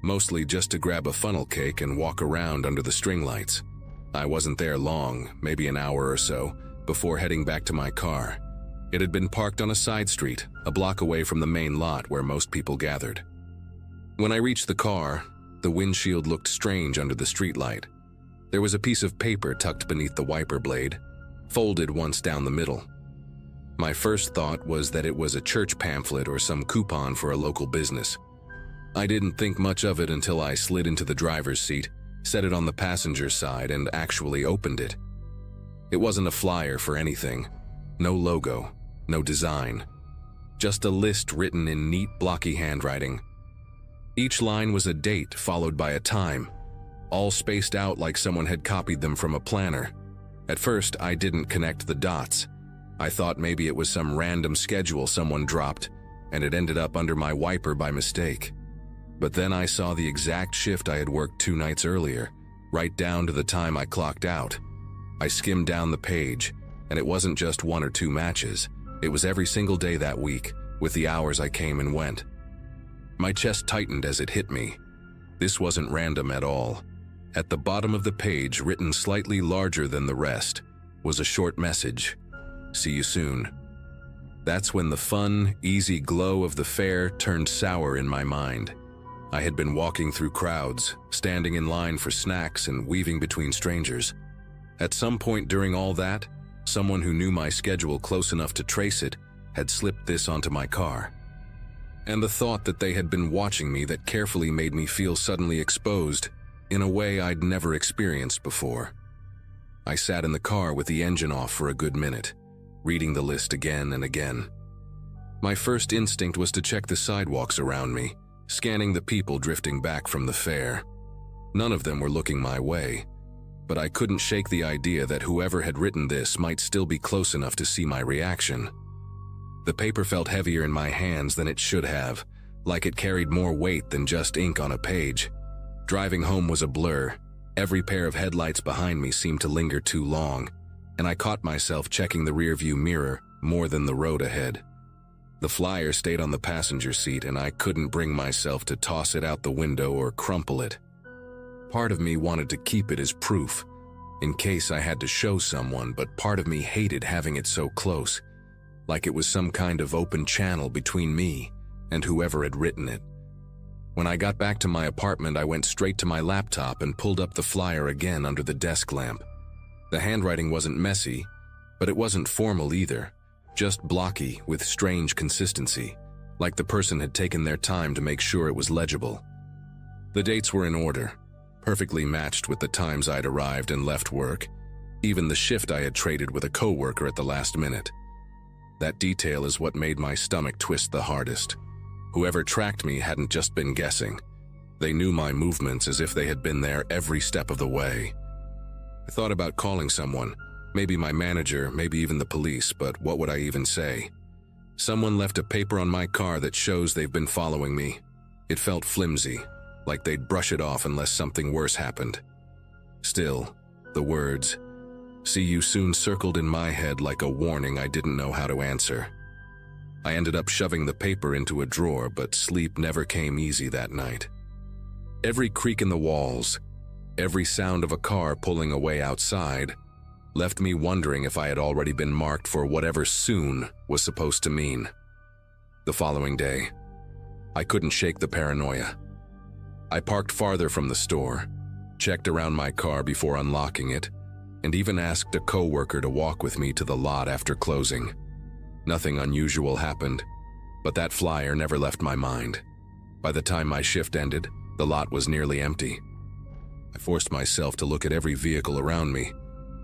mostly just to grab a funnel cake and walk around under the string lights. I wasn't there long, maybe an hour or so, before heading back to my car. It had been parked on a side street, a block away from the main lot where most people gathered. When I reached the car, the windshield looked strange under the streetlight. There was a piece of paper tucked beneath the wiper blade, folded once down the middle. My first thought was that it was a church pamphlet or some coupon for a local business. I didn't think much of it until I slid into the driver's seat, set it on the passenger side, and actually opened it. It wasn't a flyer for anything. No logo, no design. Just a list written in neat, blocky handwriting. Each line was a date followed by a time, all spaced out like someone had copied them from a planner. At first, I didn't connect the dots. I thought maybe it was some random schedule someone dropped, and it ended up under my wiper by mistake. But then I saw the exact shift I had worked 2 nights earlier, right down to the time I clocked out. I skimmed down the page, and it wasn't just 1 or 2 matches. It was every single day that week, with the hours I came and went. My chest tightened as it hit me. This wasn't random at all. At the bottom of the page, written slightly larger than the rest, was a short message. "See you soon." That's when the fun, easy glow of the fair turned sour in my mind. I had been walking through crowds, standing in line for snacks and weaving between strangers. At some point during all that, someone who knew my schedule close enough to trace it had slipped this onto my car. And the thought that they had been watching me that carefully made me feel suddenly exposed in a way I'd never experienced before. I sat in the car with the engine off for a good minute, reading the list again and again. My first instinct was to check the sidewalks around me, scanning the people drifting back from the fair. None of them were looking my way, but I couldn't shake the idea that whoever had written this might still be close enough to see my reaction. The paper felt heavier in my hands than it should have, like it carried more weight than just ink on a page. Driving home was a blur. Every pair of headlights behind me seemed to linger too long, and I caught myself checking the rearview mirror more than the road ahead. The flyer stayed on the passenger seat, and I couldn't bring myself to toss it out the window or crumple it. Part of me wanted to keep it as proof, in case I had to show someone, but part of me hated having it so close, like it was some kind of open channel between me and whoever had written it. When I got back to my apartment, I went straight to my laptop and pulled up the flyer again under the desk lamp. The handwriting wasn't messy, but it wasn't formal either, just blocky with strange consistency, like the person had taken their time to make sure it was legible. The dates were in order, perfectly matched with the times I'd arrived and left work, even the shift I had traded with a coworker at the last minute. That detail is what made my stomach twist the hardest. Whoever tracked me hadn't just been guessing. They knew my movements as if they had been there every step of the way. I thought about calling someone, maybe my manager, maybe even the police, but what would I even say? Someone left a paper on my car that shows they've been following me. It felt flimsy, like they'd brush it off unless something worse happened. Still, the words, "See you soon," circled in my head like a warning I didn't know how to answer. I ended up shoving the paper into a drawer, but sleep never came easy that night. Every creak in the walls, every sound of a car pulling away outside, left me wondering if I had already been marked for whatever soon was supposed to mean. The following day, I couldn't shake the paranoia. I parked farther from the store, checked around my car before unlocking it, and even asked a coworker to walk with me to the lot after closing. Nothing unusual happened, but that flyer never left my mind. By the time my shift ended, the lot was nearly empty. I forced myself to look at every vehicle around me,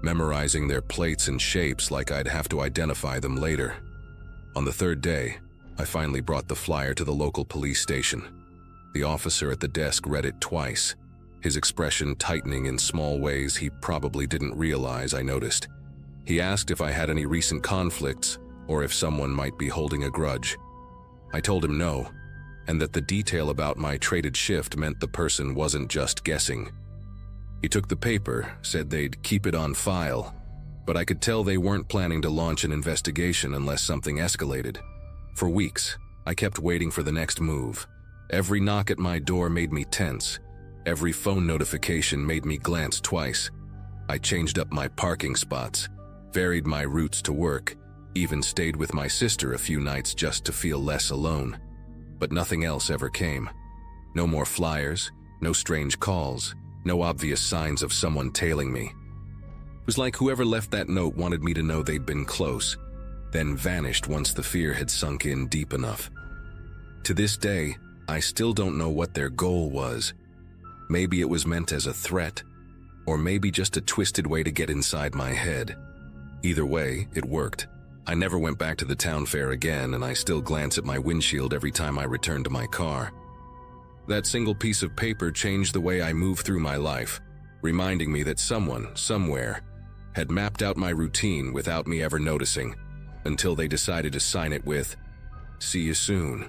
memorizing their plates and shapes like I'd have to identify them later. On the third day, I finally brought the flyer to the local police station. The officer at the desk read it twice, his expression tightening in small ways he probably didn't realize I noticed. He asked if I had any recent conflicts or if someone might be holding a grudge. I told him no, and that the detail about my traded shift meant the person wasn't just guessing. He took the paper, said they'd keep it on file, but I could tell they weren't planning to launch an investigation unless something escalated. For weeks, I kept waiting for the next move. Every knock at my door made me tense. Every phone notification made me glance twice. I changed up my parking spots, varied my routes to work, even stayed with my sister a few nights just to feel less alone. But nothing else ever came. No more flyers, no strange calls, no obvious signs of someone tailing me. It was like whoever left that note wanted me to know they'd been close, then vanished once the fear had sunk in deep enough. To this day, I still don't know what their goal was. Maybe it was meant as a threat, or maybe just a twisted way to get inside my head. Either way, it worked. I never went back to the town fair again, and I still glance at my windshield every time I return to my car. That single piece of paper changed the way I move through my life, reminding me that someone, somewhere, had mapped out my routine without me ever noticing, until they decided to sign it with, "See you soon."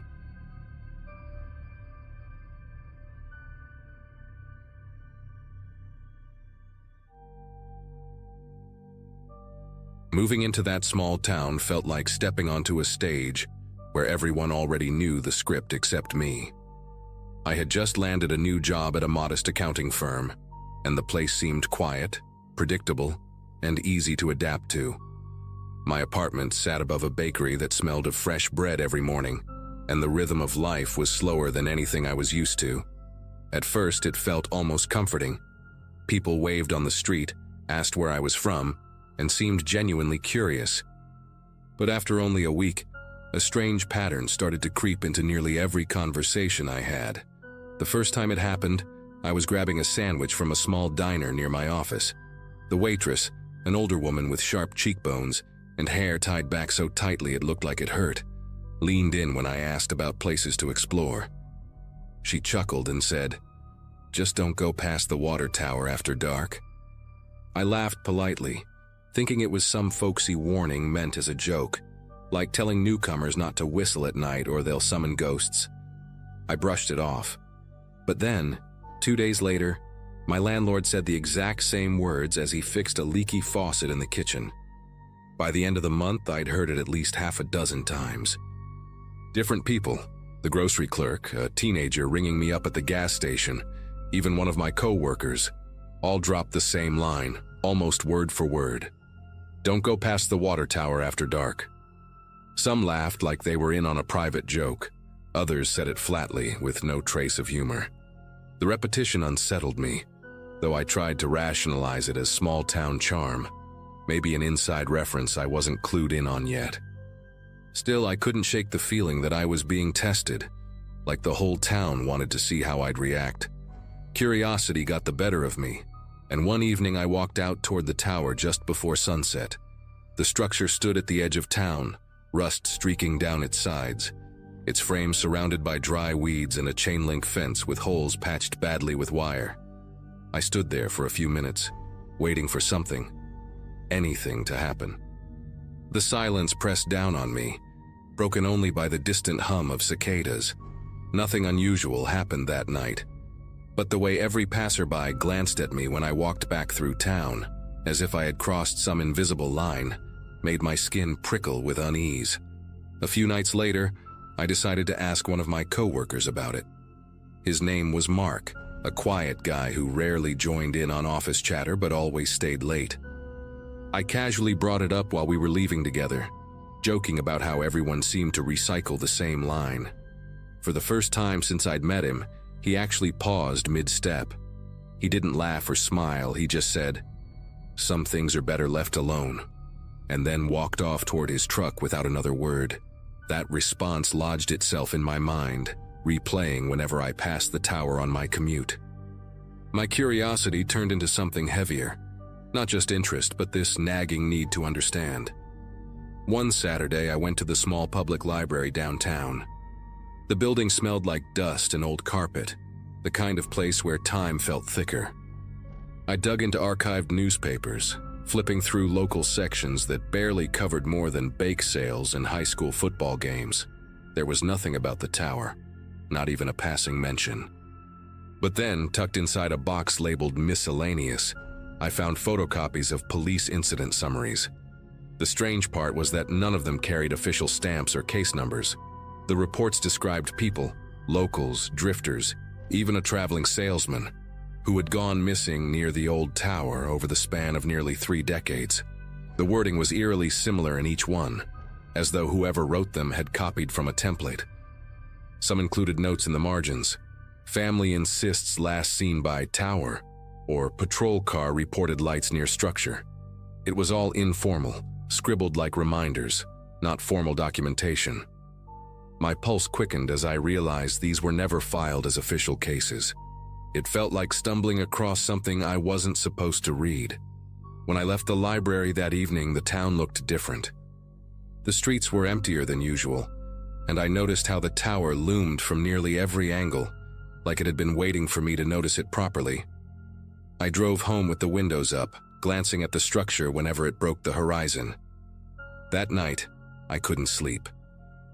Moving into that small town felt like stepping onto a stage where everyone already knew the script except me. I had just landed a new job at a modest accounting firm, and the place seemed quiet, predictable, and easy to adapt to. My apartment sat above a bakery that smelled of fresh bread every morning, and the rhythm of life was slower than anything I was used to. At first, it felt almost comforting. People waved on the street, asked where I was from, and seemed genuinely curious. But after only a week, a strange pattern started to creep into nearly every conversation I had. The first time it happened, I was grabbing a sandwich from a small diner near my office. The waitress, an older woman with sharp cheekbones and hair tied back so tightly it looked like it hurt, leaned in when I asked about places to explore. She chuckled and said, "Just don't go past the water tower after dark." I laughed politely, thinking it was some folksy warning meant as a joke, like telling newcomers not to whistle at night or they'll summon ghosts. I brushed it off. But then, 2 days later, my landlord said the exact same words as he fixed a leaky faucet in the kitchen. By the end of the month, I'd heard it at least half a dozen times. Different people, the grocery clerk, a teenager ringing me up at the gas station, even one of my co-workers, all dropped the same line, almost word for word. "Don't go past the water tower after dark." Some laughed like they were in on a private joke. Others said it flatly, with no trace of humor. The repetition unsettled me, though I tried to rationalize it as small-town charm, maybe an inside reference I wasn't clued in on yet. Still, I couldn't shake the feeling that I was being tested, like the whole town wanted to see how I'd react. Curiosity got the better of me, and one evening I walked out toward the tower just before sunset. The structure stood at the edge of town, rust streaking down its sides, its frame surrounded by dry weeds and a chain-link fence with holes patched badly with wire. I stood there for a few minutes, waiting for something, anything to happen. The silence pressed down on me, broken only by the distant hum of cicadas. Nothing unusual happened that night, but the way every passerby glanced at me when I walked back through town, as if I had crossed some invisible line, made my skin prickle with unease. A few nights later, I decided to ask one of my coworkers about it. His name was Mark, a quiet guy who rarely joined in on office chatter but always stayed late. I casually brought it up while we were leaving together, joking about how everyone seemed to recycle the same line. For the first time since I'd met him, he actually paused mid-step. He didn't laugh or smile, he just said, "Some things are better left alone," and then walked off toward his truck without another word. That response lodged itself in my mind, replaying whenever I passed the tower on my commute. My curiosity turned into something heavier, not just interest, but this nagging need to understand. One Saturday, I went to the small public library downtown. The building smelled like dust and old carpet, the kind of place where time felt thicker. I dug into archived newspapers, flipping through local sections that barely covered more than bake sales and high school football games. There was nothing about the tower, not even a passing mention. But then, tucked inside a box labeled miscellaneous, I found photocopies of police incident summaries. The strange part was that none of them carried official stamps or case numbers. The reports described people, locals, drifters, even a traveling salesman, who had gone missing near the old tower over the span of nearly 3 decades. The wording was eerily similar in each one, as though whoever wrote them had copied from a template. Some included notes in the margins: "Family insists last seen by tower," or "Patrol car reported lights near structure." It was all informal, scribbled like reminders, not formal documentation. My pulse quickened as I realized these were never filed as official cases. It felt like stumbling across something I wasn't supposed to read. When I left the library that evening, the town looked different. The streets were emptier than usual, and I noticed how the tower loomed from nearly every angle, like it had been waiting for me to notice it properly. I drove home with the windows up, glancing at the structure whenever it broke the horizon. That night, I couldn't sleep.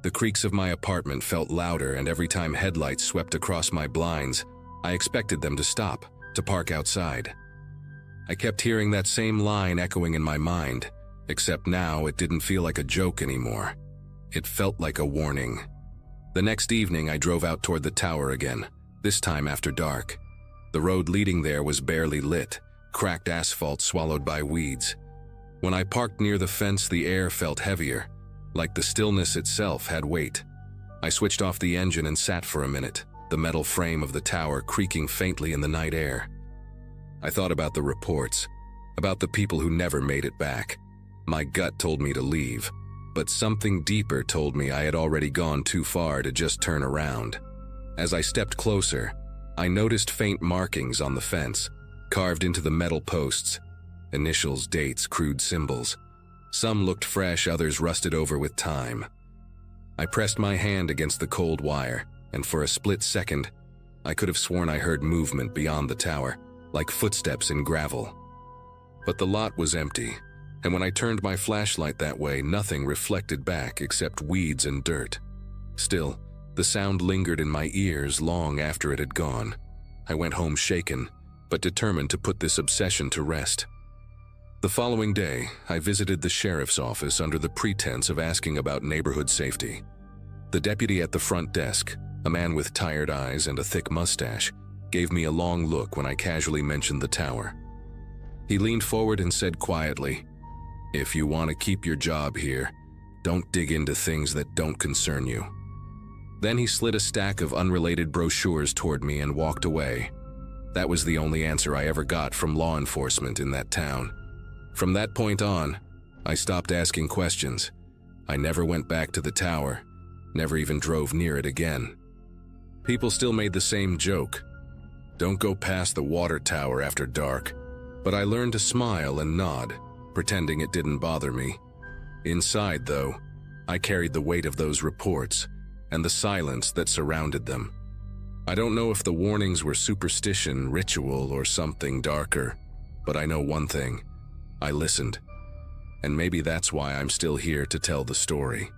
The creaks of my apartment felt louder, and every time headlights swept across my blinds, I expected them to stop, to park outside. I kept hearing that same line echoing in my mind, except now it didn't feel like a joke anymore. It felt like a warning. The next evening, I drove out toward the tower again, this time after dark. The road leading there was barely lit, cracked asphalt swallowed by weeds. When I parked near the fence, the air felt heavier, like the stillness itself had weight. I switched off the engine and sat for a minute, the metal frame of the tower creaking faintly in the night air. I thought about the reports, about the people who never made it back. My gut told me to leave, but something deeper told me I had already gone too far to just turn around. As I stepped closer, I noticed faint markings on the fence, carved into the metal posts. Initials, dates, crude symbols. Some looked fresh, others rusted over with time. I pressed my hand against the cold wire, and for a split second, I could have sworn I heard movement beyond the tower, like footsteps in gravel. But the lot was empty, and when I turned my flashlight that way, nothing reflected back except weeds and dirt. Still, the sound lingered in my ears long after it had gone. I went home shaken, but determined to put this obsession to rest. The following day, I visited the sheriff's office under the pretense of asking about neighborhood safety. The deputy at the front desk, a man with tired eyes and a thick mustache, gave me a long look when I casually mentioned the tower. He leaned forward and said quietly, "If you want to keep your job here, don't dig into things that don't concern you." Then he slid a stack of unrelated brochures toward me and walked away. That was the only answer I ever got from law enforcement in that town. From that point on, I stopped asking questions. I never went back to the tower, never even drove near it again. People still made the same joke. Don't go past the water tower after dark. But I learned to smile and nod, pretending it didn't bother me. Inside, though, I carried the weight of those reports and the silence that surrounded them. I don't know if the warnings were superstition, ritual, or something darker, but I know one thing. I listened. And maybe that's why I'm still here to tell the story.